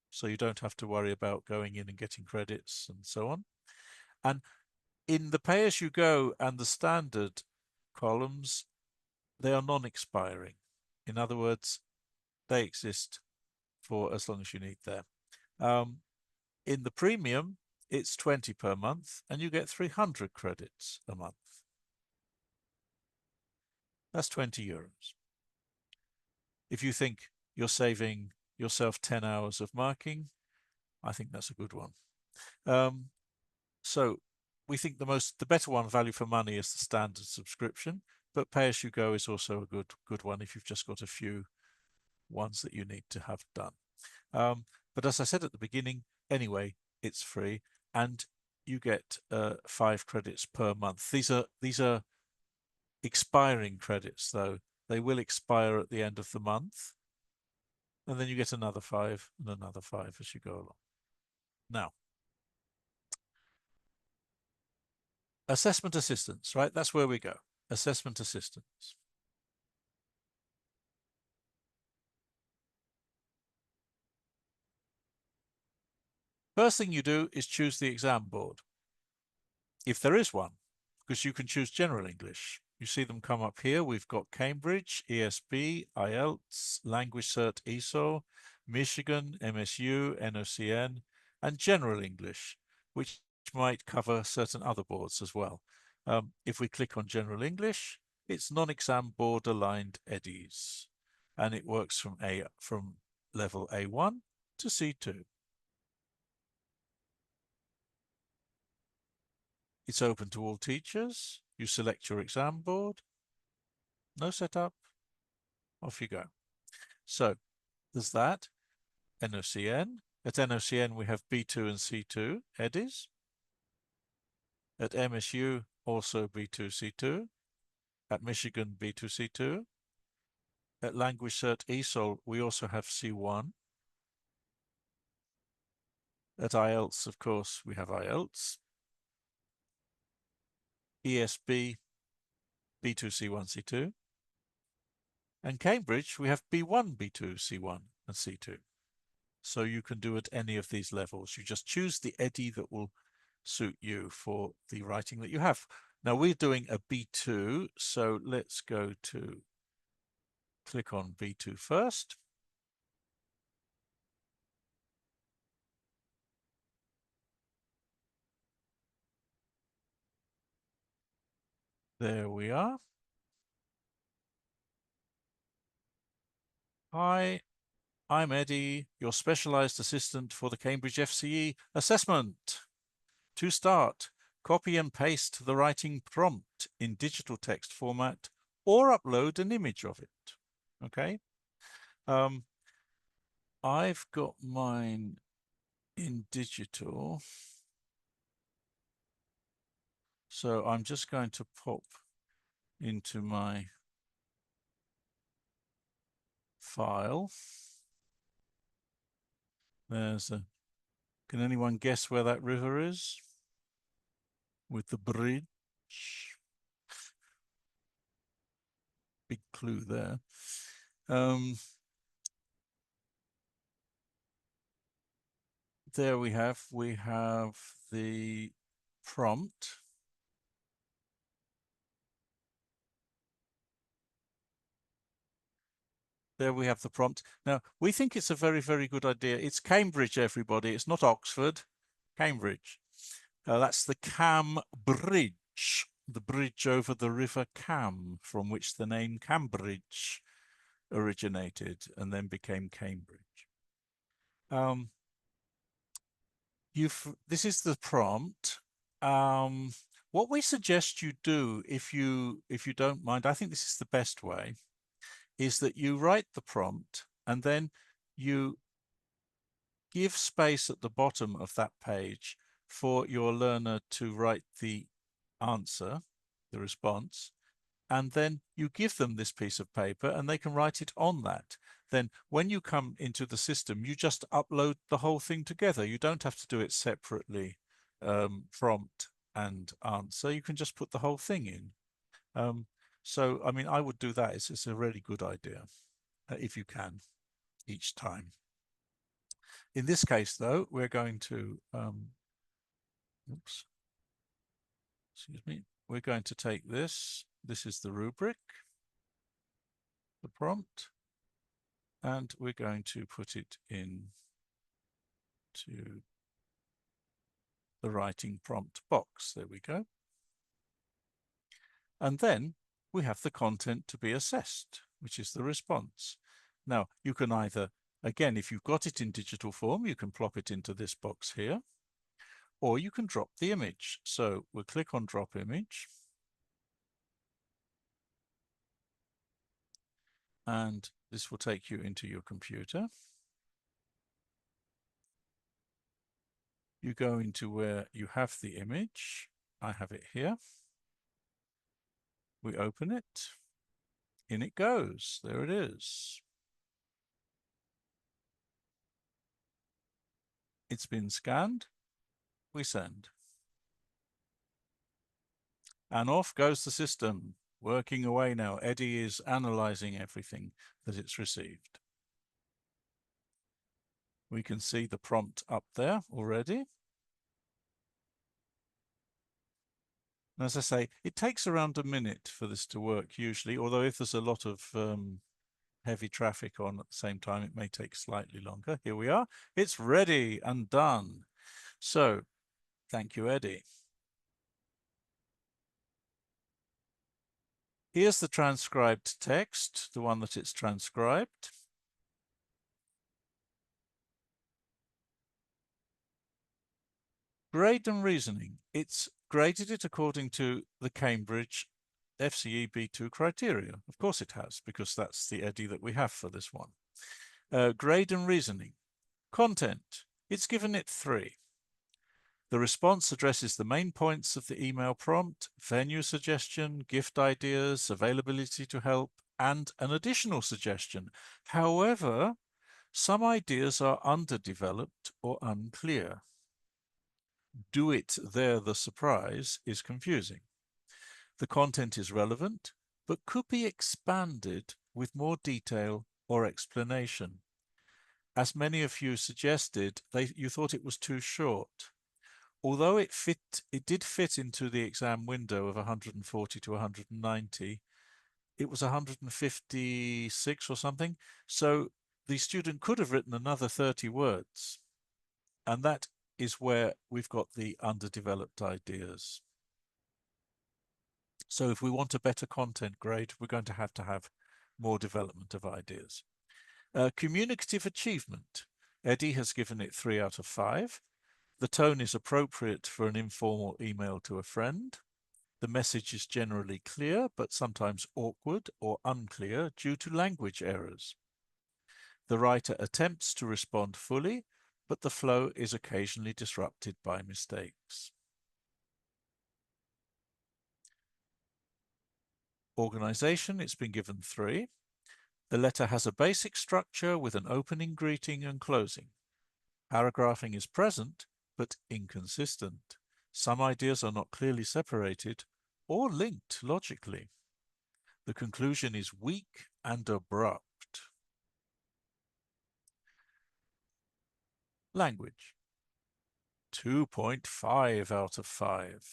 A: so you don't have to worry about going in and getting credits and so on. And in the pay-as-you-go and the standard columns, they are non-expiring. In other words, they exist for as long as you need them. In the premium, it's 20 per month, and you get 300 credits a month. That's €20. If you think you're saving yourself 10 hours of marking, I think that's a good one. So we think the better one, value for money, is the standard subscription, but pay as you go is also a good one if you've just got a few ones that you need to have done. But as I said at the beginning, anyway, it's free, and you get 5 credits per month. These are expiring credits, though. They will expire at the end of the month, and then you get another 5 and another 5 as you go along. Now, assessment assistance, right? That's where we go. Assessment assistance. First thing you do is choose the exam board, if there is one, because you can choose general English. You see them come up here. We've got Cambridge, ESB, IELTS, Language Cert ESOL, Michigan, MSU, NOCN, and general English, which might cover certain other boards as well. If we click on general English, it's non-exam board aligned EDIs, and it works from level A1 to C2. It's open to all teachers. You select your exam board. No setup. Off you go. So there's that. NOCN. At NOCN, we have B2 and C2 EDIs. At MSU, also B2, C2. At Michigan, B2, C2. At Language Cert ESOL, we also have C1. At IELTS, of course, we have IELTS. ESB, B2, C1, C2. And Cambridge, we have B1, B2, C1, and C2. So you can do at any of these levels. You just choose the EDI that will suit you for the writing that you have. Now we're doing a B2, so let's go to click on B2 first. There we are. Hi, I'm Eddie, your specialized assistant for the Cambridge FCE assessment. To start, copy and paste the writing prompt in digital text format or upload an image of it. Okay. I've got mine in digital. So I'm just going to pop into my file. Can anyone guess where that river is? With the bridge. Big clue there. There we have the prompt. There we have the prompt. Now, we think it's a very, very good idea. It's Cambridge, everybody. It's not Oxford. Cambridge. That's the Cam Bridge, the bridge over the River Cam, from which the name Cambridge originated and then became Cambridge. This is the prompt. What we suggest you do, if you don't mind, I think this is the best way, is that you write the prompt and then you give space at the bottom of that page for your learner to write the answer, the response, and then you give them this piece of paper and they can write it on that. Then when you come into the system, you just upload the whole thing together. You don't have to do it separately, prompt and answer. You can just put the whole thing in. So, I mean, I would do that. It's a really good idea if you can each time. In this case, though, we're going to, oops, excuse me, we're going to take this. This is the rubric, the prompt, and we're going to put it in to the writing prompt box. There we go. And then we have the content to be assessed, which is the response. Now, you can either, again, if you've got it in digital form, you can plop it into this box here, or you can drop the image. So we'll click on drop image. And this will take you into your computer. You go into where you have the image. I have it here. We open it. In it goes. There it is. It's been scanned. We send. And off goes the system, working away now. Eddie is analyzing everything that it's received. We can see the prompt up there already. And as I say, it takes around a minute for this to work usually, although if there's a lot of heavy traffic on at the same time, it may take slightly longer. Here we are. It's ready and done. So thank you, Eddie. Here's the transcribed text, the one that it's transcribed. Grade and reasoning. It's graded it according to the Cambridge FCE B2 criteria. Of course it has, because that's the Eddie that we have for this one. Grade and reasoning. Content. It's given it 3. The response addresses the main points of the email prompt, venue suggestion, gift ideas, availability to help, and an additional suggestion. However, some ideas are underdeveloped or unclear. Do it there, the surprise is confusing. The content is relevant, but could be expanded with more detail or explanation. As many of you suggested, you thought it was too short. Although it did fit into the exam window of 140 to 190, it was 156 or something. So the student could have written another 30 words. And that is where we've got the underdeveloped ideas. So if we want a better content grade, we're going to have more development of ideas. Communicative achievement. Eddie has given it 3 out of 5. The tone is appropriate for an informal email to a friend. The message is generally clear, but sometimes awkward or unclear due to language errors. The writer attempts to respond fully, but the flow is occasionally disrupted by mistakes. Organization, it's been given 3. The letter has a basic structure with an opening, greeting, and closing. Paragraphing is present, but inconsistent. Some ideas are not clearly separated or linked logically. The conclusion is weak and abrupt. Language. 2.5 out of 5.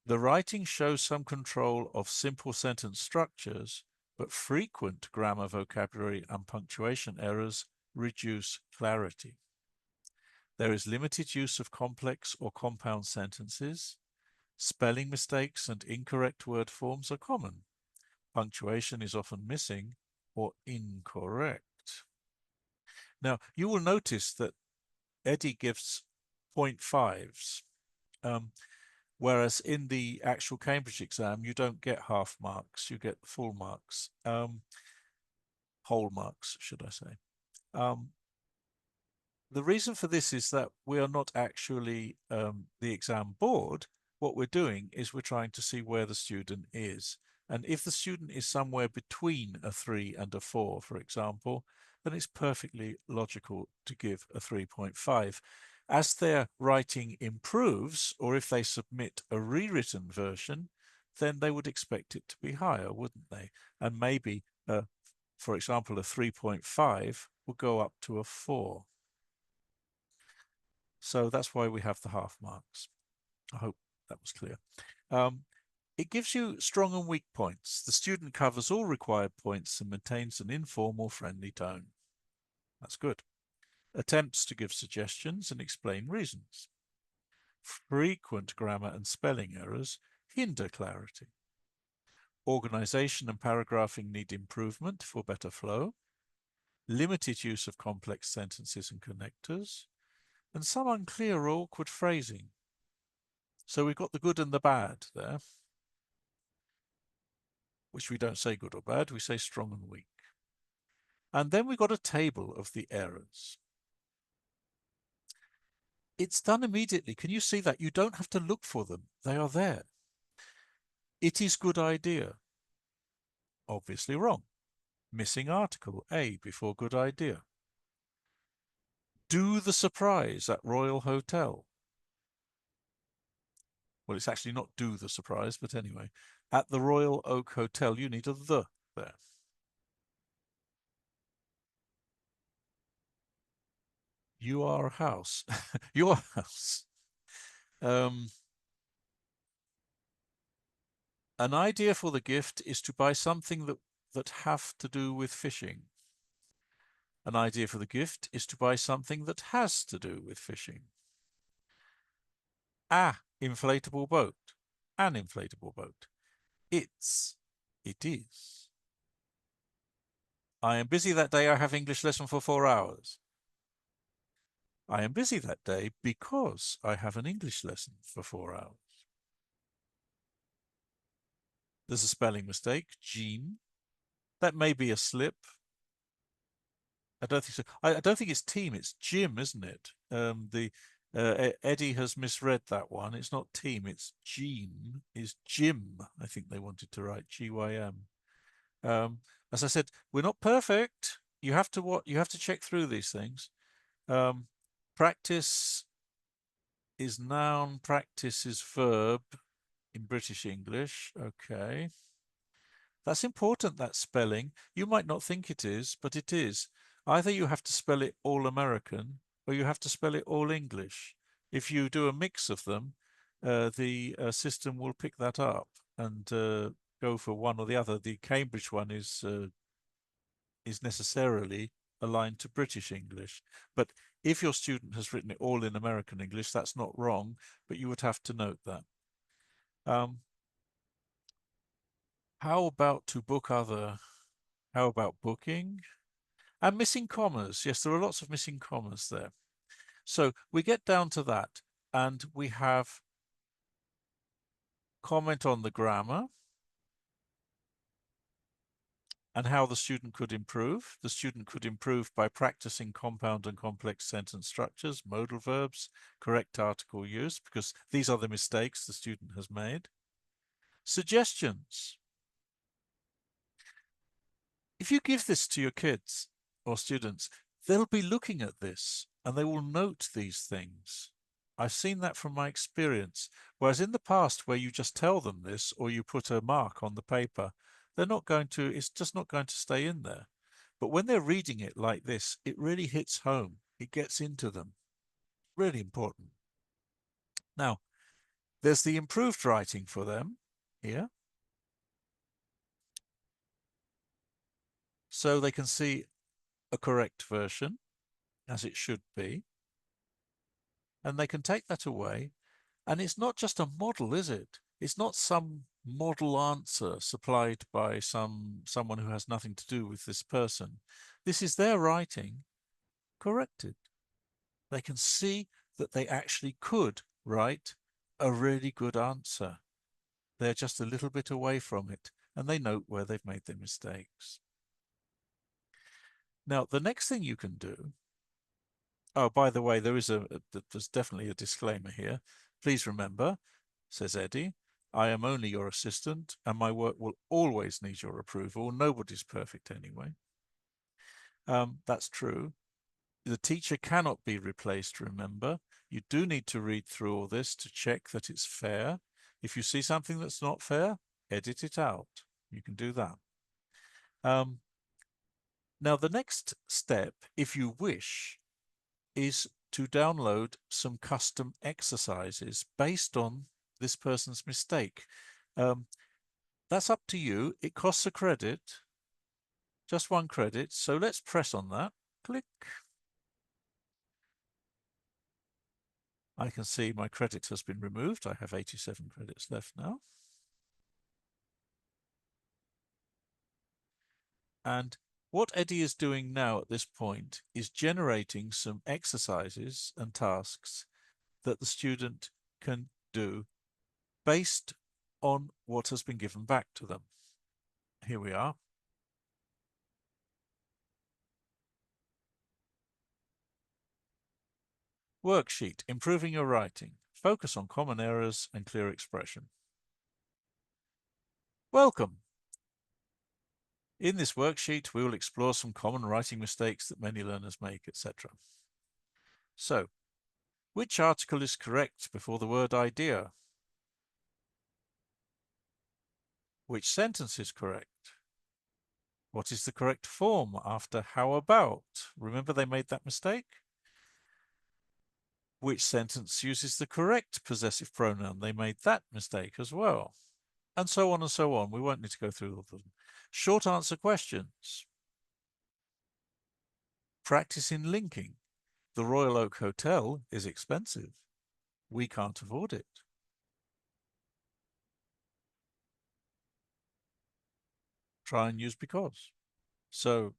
A: The writing shows some control of simple sentence structures, but frequent grammar, vocabulary, and punctuation errors reduce clarity. There is limited use of complex or compound sentences. Spelling mistakes and incorrect word forms are common. Punctuation is often missing or incorrect. Now, you will notice that Eddie gives 0.5s, whereas in the actual Cambridge exam, you don't get half marks, you get full marks, whole marks, should I say. The reason for this is that we are not actually the exam board. What we're doing is we're trying to see where the student is. And if the student is somewhere between a 3 and a 4, for example, then it's perfectly logical to give a 3.5. As their writing improves, or if they submit a rewritten version, then they would expect it to be higher, wouldn't they? And maybe, for example, a 3.5 will go up to a 4. So that's why we have the half marks. I hope that was clear. It gives you strong and weak points. The student covers all required points and maintains an informal, friendly tone. That's good. Attempts to give suggestions and explain reasons. Frequent grammar and spelling errors hinder clarity. Organization and paragraphing need improvement for better flow. Limited use of complex sentences and connectors. And some unclear or awkward phrasing. So we've got the good and the bad there, which we don't say good or bad, we say strong and weak. And then we've got a table of the errors. It's done immediately. Can you see that? You don't have to look for them. They are there. It is good idea. Obviously wrong. Missing article, A, before good idea. Do the surprise at Royal Hotel. Well, it's actually not do the surprise, but anyway. At the Royal Oak Hotel, you need a the there. Your house. Your house. An idea for the gift is to buy something that have to do with fishing. An idea for the gift is to buy something that has to do with fishing. A inflatable boat. An inflatable boat. It's. It is. I am busy that day. I have English lesson for 4 hours. I am busy that day because I have an English lesson for 4 hours. There's a spelling mistake. Jean. That may be a slip. I don't think so. I don't think it's team. It's Jim, isn't it? Eddie has misread that one. It's not team. It's Jean. Is Jim. I think they wanted to write GYM. As I said, we're not perfect. You have to what? You have to check through these things. Practice is noun. Practice is verb in British English. Okay. That's important, that spelling. You might not think it is, but it is. Either you have to spell it all American or you have to spell it all English. If you do a mix of them, the system will pick that up and go for one or the other. The Cambridge one is necessarily aligned to British English. But if your student has written it all in American English, that's not wrong, but you would have to note that. How about to book other? How about booking? And missing commas. Yes, there are lots of missing commas there. So we get down to that and we have comment on the grammar and how the student could improve. The student could improve by practicing compound and complex sentence structures, modal verbs, correct article use, because these are the mistakes the student has made. Suggestions. If you give this to your kids or students, they'll be looking at this and they will note these things. I've seen that from my experience. Whereas in the past, where you just tell them this or you put a mark on the paper, they're not going to, it's just not going to stay in there. But when they're reading it like this, it really hits home. It gets into them. Really important. Now, there's the improved writing for them here. So they can see a correct version as it should be. And they can take that away. And it's not just a model, is it? It's not some model answer supplied by someone who has nothing to do with this person. This is their writing corrected. They can see that they actually could write a really good answer. They're just a little bit away from it, and they note where they've made their mistakes. Now, the next thing you can do, oh, by the way, there's definitely a disclaimer here. Please remember, says Eddie, I am only your assistant, and my work will always need your approval. Nobody's perfect anyway. That's true. The teacher cannot be replaced, remember. You do need to read through all this to check that it's fair. If you see something that's not fair, edit it out. You can do that. Now, the next step, if you wish, is to download some custom exercises based on this person's mistake. That's up to you. It costs a credit, just 1 credit. So let's press on that. Click. I can see my credit has been removed. I have 87 credits left now. And what Eddie is doing now at this point is generating some exercises and tasks that the student can do based on what has been given back to them. Here we are. Worksheet, improving your writing. Focus on common errors and clear expression. Welcome. In this worksheet, we will explore some common writing mistakes that many learners make, etc. So, which article is correct before the word idea? Which sentence is correct? What is the correct form after how about? Remember they made that mistake? Which sentence uses the correct possessive pronoun? They made that mistake as well. And so on and so on. We won't need to go through all of them. Short answer questions. Practice in linking. The Royal Oak Hotel is expensive. We can't afford it. Try and use because. So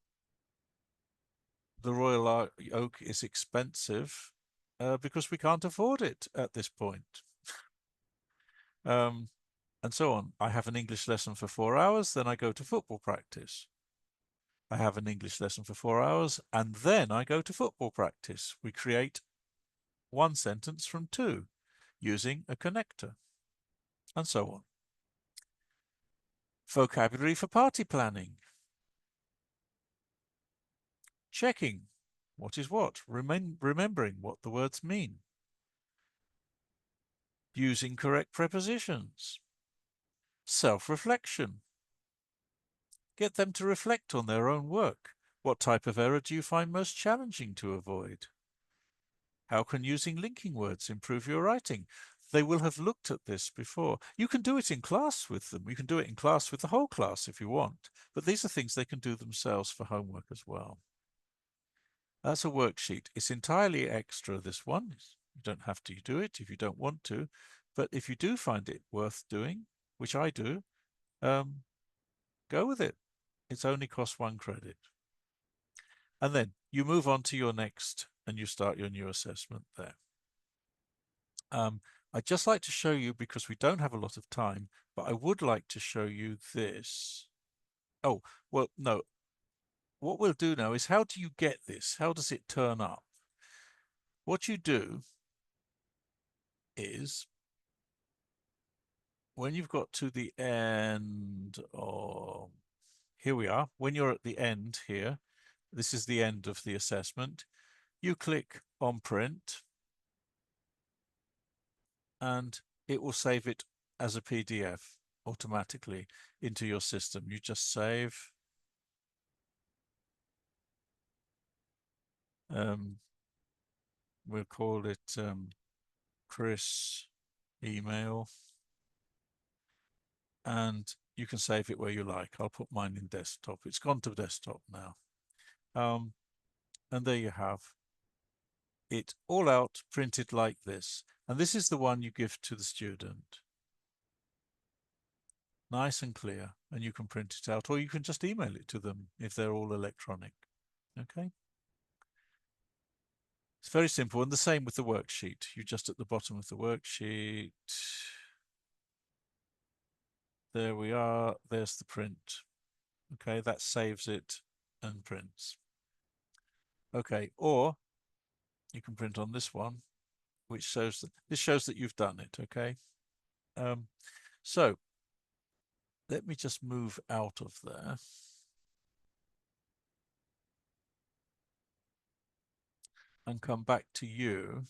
A: the Royal Oak is expensive because we can't afford it at this point. And so on. I have an English lesson for 4 hours, then I go to football practice. I have an English lesson for 4 hours, and then I go to football practice. We create one sentence from two using a connector, and so on. Vocabulary for party planning. Checking what is what, remembering what the words mean. Using correct prepositions. Self-reflection. Get them to reflect on their own work. What type of error do you find most challenging to avoid? How can using linking words improve your writing? They will have looked at this before. You can do it in class with them. You can do it in class with the whole class if you want, but these are things they can do themselves for homework as well. That's a worksheet. It's entirely extra, this one. You don't have to do it if you don't want to, but if you do find it worth doing, which I do, go with it. It's only cost 1 credit. And then you move on to your next and you start your new assessment there. I'd just like to show you, because we don't have a lot of time, but I would like to show you this. Oh, well, no. What we'll do now is, how do you get this? How does it turn up? What you do is, when you've got to the end of, here we are, when you're at the end here, this is the end of the assessment, you click on print and it will save it as a PDF automatically into your system. You just save. We'll call it Chris email, and you can save it where you like. I'll put mine in desktop. It's gone to desktop now. And there you have it, all out, printed like this. And this is the one you give to the student. Nice and clear, and you can print it out, or you can just email it to them if they're all electronic. Okay. It's very simple, and the same with the worksheet. You're just at the bottom of the worksheet. There we are. There's the print. Okay, that saves it and prints. Okay, or you can print on this one, which shows that you've done it. Okay. So let me just move out of there and come back to you.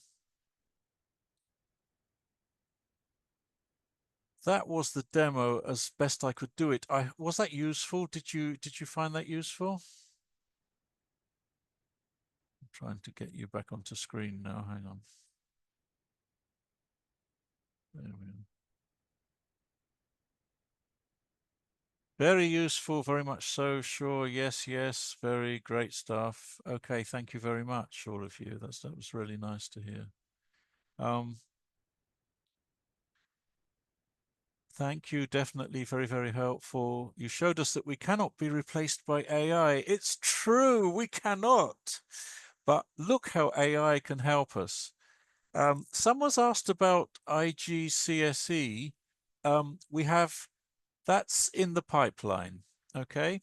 A: That was the demo as best I could do it. Was that useful? Did you find that useful? I'm trying to get you back onto screen now. Hang on. There we are. Very useful, very much so. Sure, yes, yes. Very great stuff. Okay, thank you very much, all of you. That was really nice to hear. Um, Thank you. Definitely very, very helpful. You showed us that we cannot be replaced by AI. It's true, we cannot. But look how AI can help us. Someone's asked about IGCSE. We have That's in the pipeline. Okay,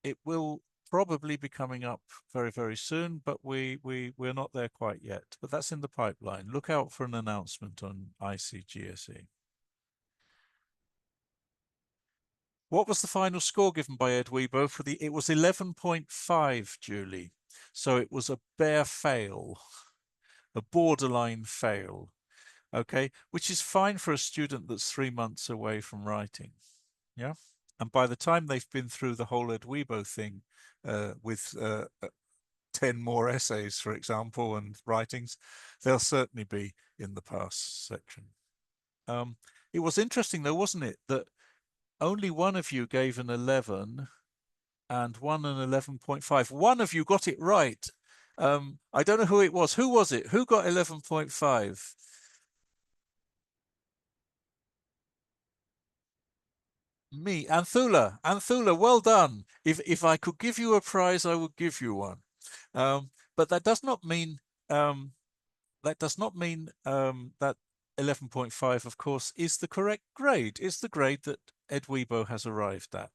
A: it will probably be coming up very, very soon, but we're not there quite yet. But that's in the pipeline. Look out for an announcement on ICGSE. What was the final score given by EdWiBo for the? It was 11.5, Julie. So it was a bare fail, a borderline fail. Okay, which is fine for a student that's 3 months away from writing. Yeah. And by the time they've been through the whole EdWiBo thing with 10 more essays, for example, and writings, they'll certainly be in the pass section. It was interesting, though, wasn't it, that only one of you gave an 11 and one an 11.5. One of you got it right. I don't know who it was. Who was it? Who got 11.5? Me, Anthula. Anthula, well done. If I could give you a prize, I would give you one. But that does not mean that 11.5, of course, is the correct grade. It's the grade that EdWiBo has arrived at.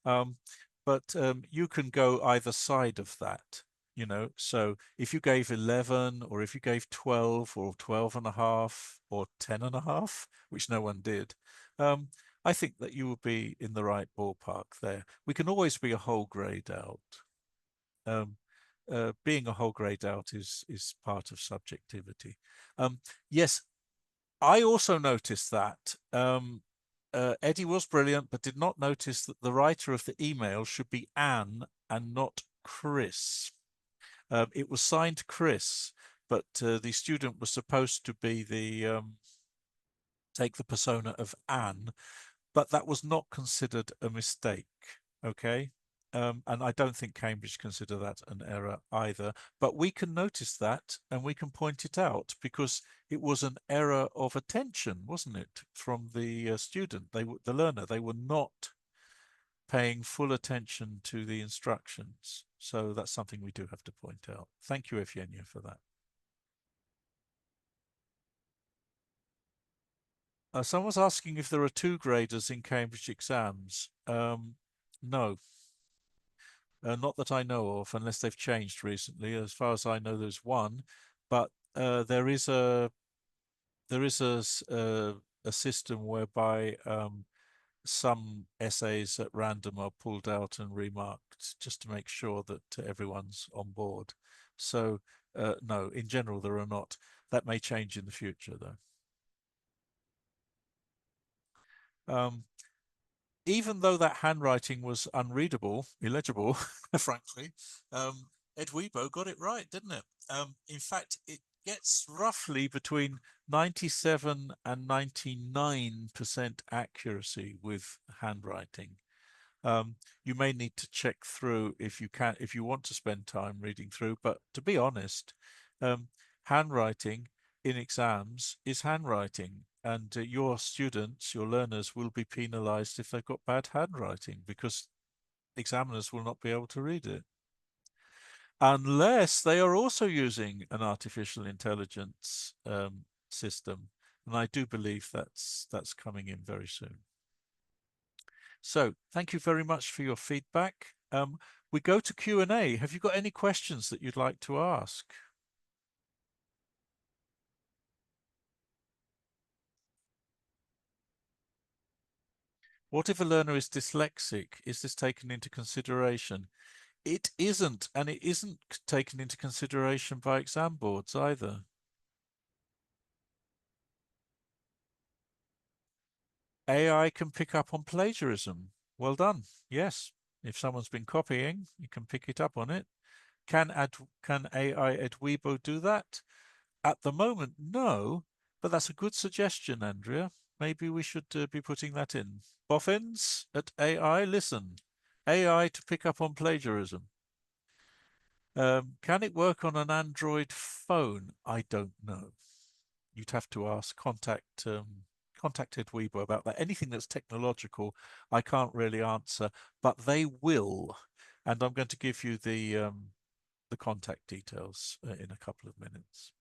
A: Um, but you can go either side of that, you know. So if you gave 11 or if you gave 12 or 12 and a half or 10 and a half, which no one did, um, I think that you will be in the right ballpark there. We can always be a whole grade out. Um, Being a whole grade out is part of subjectivity. Yes, I also noticed that. Eddie was brilliant, but did not notice that the writer of the email should be Anne and not Chris. It was signed Chris, but the student was supposed to be take the persona of Anne, but that was not considered a mistake. Okay. And I don't think Cambridge consider that an error either. But we can notice that and we can point it out because it was an error of attention, wasn't it, from the student, the learner. They were not paying full attention to the instructions. So that's something we do have to point out. Thank you, Evgenia, for that. Someone's asking if there are two graders in Cambridge exams. No, not that I know of, unless they've changed recently. As far as I know, there's one, but there is a system whereby some essays at random are pulled out and remarked just to make sure that everyone's on board. So no, in general there are not. That may change in the future though. Um, Even though that handwriting was unreadable, illegible, frankly, EdWiBo got it right, didn't it? In fact, it gets roughly between 97 and 99% accuracy with handwriting. You may need to check through if you want to spend time reading through, but to be honest, handwriting in exams is handwriting, and your students, your learners will be penalized if they've got bad handwriting because examiners will not be able to read it unless they are also using an artificial intelligence system. And I do believe that's coming in very soon. So thank you very much for your feedback. We go to Q&A. Have you got any questions that you'd like to ask? What if a learner is dyslexic? Is this taken into consideration? It isn't, and it isn't taken into consideration by exam boards either. AI can pick up on plagiarism. Well done. Yes. If someone's been copying, you can pick it up on it. Can AI EdWiBo do that? At the moment, no, but that's a good suggestion, Andrea. Maybe we should be putting that in. Boffins at AI, listen. AI to pick up on plagiarism. Can it work on an Android phone? I don't know. You'd have to ask, contact EdWiBo about that. Anything that's technological, I can't really answer, but they will. And I'm going to give you the contact details in a couple of minutes.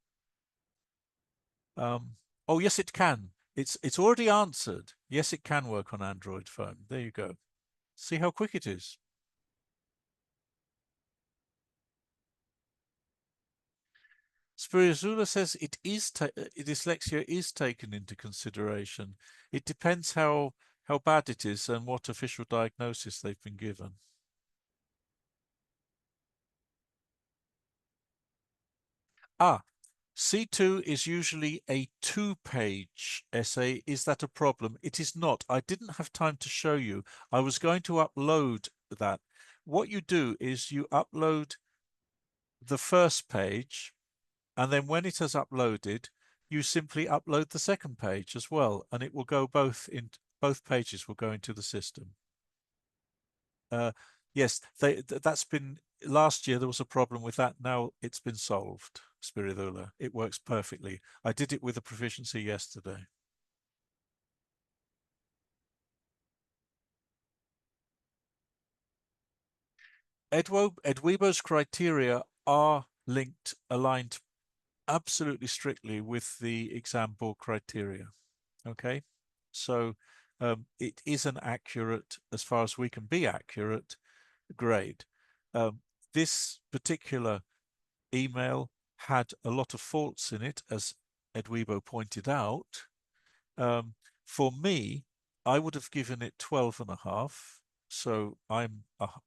A: Oh, yes, it can. It's already answered. Yes, it can work on Android phone. There you go. See how quick it is. Spiriazula says dyslexia is taken into consideration. It depends how bad it is and what official diagnosis they've been given. Ah, C2 is usually a two-page essay. Is that a problem? It is not. I didn't have time to show you. I was going to upload that. What you do is you upload the first page, and then when it has uploaded, you simply upload the second page as well, and it will go both pages will go into the system. Yes, that's been last year. There was a problem with that. Now it's been solved. Spiridula, it works perfectly. I did it with a proficiency yesterday. EdWiBo's criteria are linked, aligned absolutely strictly with the exam board criteria. Okay, so it is an accurate, as far as we can be accurate, grade. Um, this particular email had a lot of faults in it, as EdWiBo pointed out. Um, for me, I would have given it 12 and a half. So I'm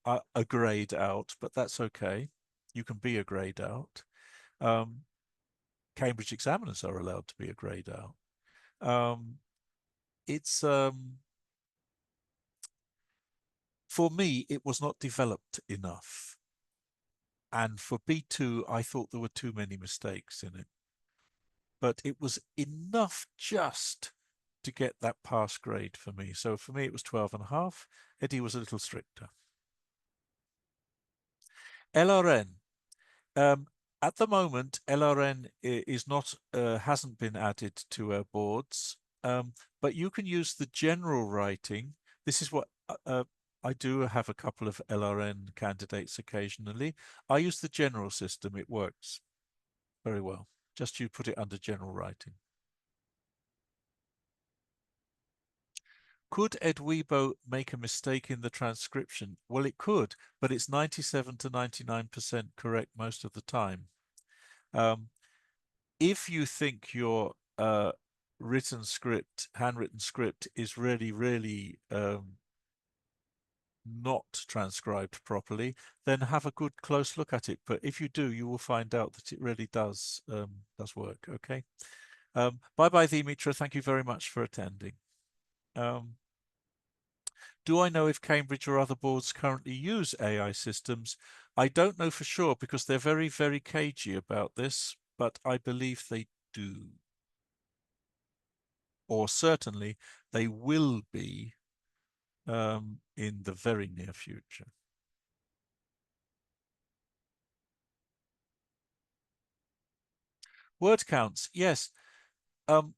A: a grade out, but that's okay. You can be a grade out. Um, Cambridge examiners are allowed to be a grade out. Um, it's For me, it was not developed enough. And for B2, I thought there were too many mistakes in it. But it was enough just to get that pass grade for me. So for me, it was 12 and a half. Eddie was a little stricter. LRN. Um, at the moment, LRN is not hasn't been added to our boards, but you can use the general writing. This is what I do have a couple of LRN candidates occasionally. I use the general system. It works very well. Just you put it under general writing. Could EdWiBo make a mistake in the transcription? Well, it could, but it's 97 to 99% correct most of the time. Um, if you think your handwritten script is really, really not transcribed properly, then have a good close look at it. But if you do, you will find out that it really does work. Okay. Bye bye, Dimitra. Thank you very much for attending. Um, do I know if Cambridge or other boards currently use AI systems? I don't know for sure because they're very, very cagey about this, but I believe they do. Or certainly they will be in the very near future. Word counts, yes. Um,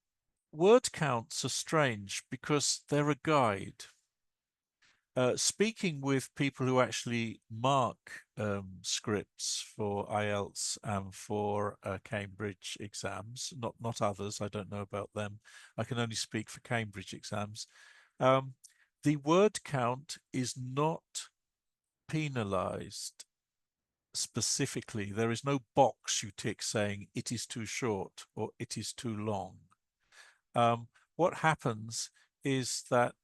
A: Word counts are strange because they're a guide. Speaking with people who actually mark scripts for IELTS and for Cambridge exams, not others, I don't know about them. I can only speak for Cambridge exams. Um, the word count is not penalized specifically. There is no box you tick saying it is too short or it is too long. What happens is that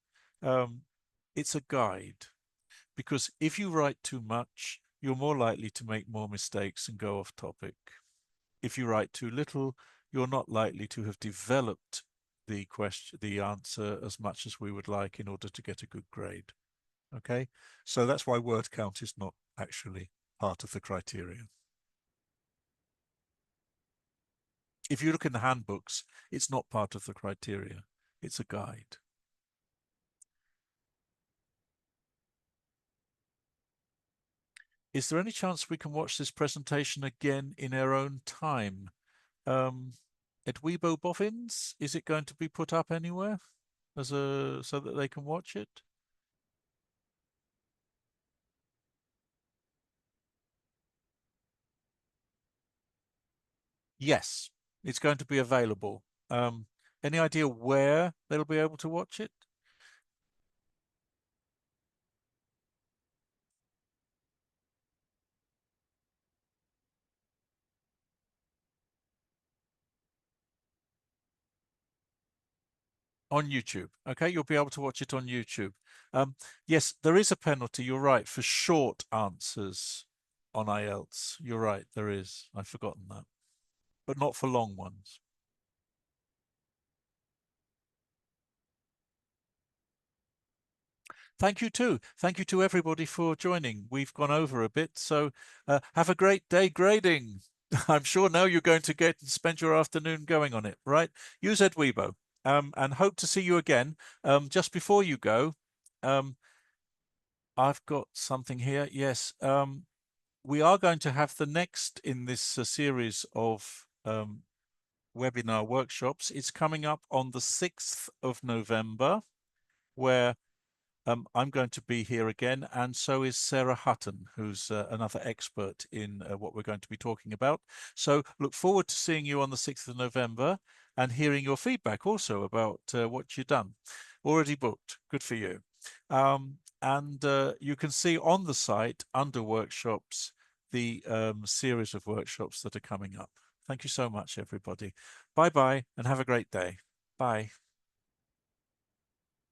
A: It's a guide, because if you write too much, you're more likely to make more mistakes and go off topic. If you write too little, you're not likely to have developed the answer as much as we would like in order to get a good grade. Okay, so that's why word count is not actually part of the criteria. If you look in the handbooks, it's not part of the criteria. It's a guide. Is there any chance we can watch this presentation again in our own time? EdWiBo boffins, is it going to be put up anywhere so that they can watch it? Yes, it's going to be available. Any idea where they'll be able to watch it? On YouTube. Okay, you'll be able to watch it on YouTube. Yes, there is a penalty, you're right, for short answers on IELTS. You're right, there is. I've forgotten that. But not for long ones. Thank you too. Thank you to everybody for joining. We've gone over a bit, so have a great day grading. I'm sure now you're going to get and spend your afternoon going on it, right? Use EdWiBo, and hope to see you again. Just before you go, um, I've got something here. Yes, we are going to have the next in this series of webinar workshops. It's coming up on the 6th of November, where I'm going to be here again, and so is Sarah Hutton, who's another expert in what we're going to be talking about. So look forward to seeing you on the 6th of November and hearing your feedback also about what you've done. Already booked. Good for you. And you can see on the site under workshops the series of workshops that are coming up. Thank you so much, everybody. Bye bye, and have a great day. Bye.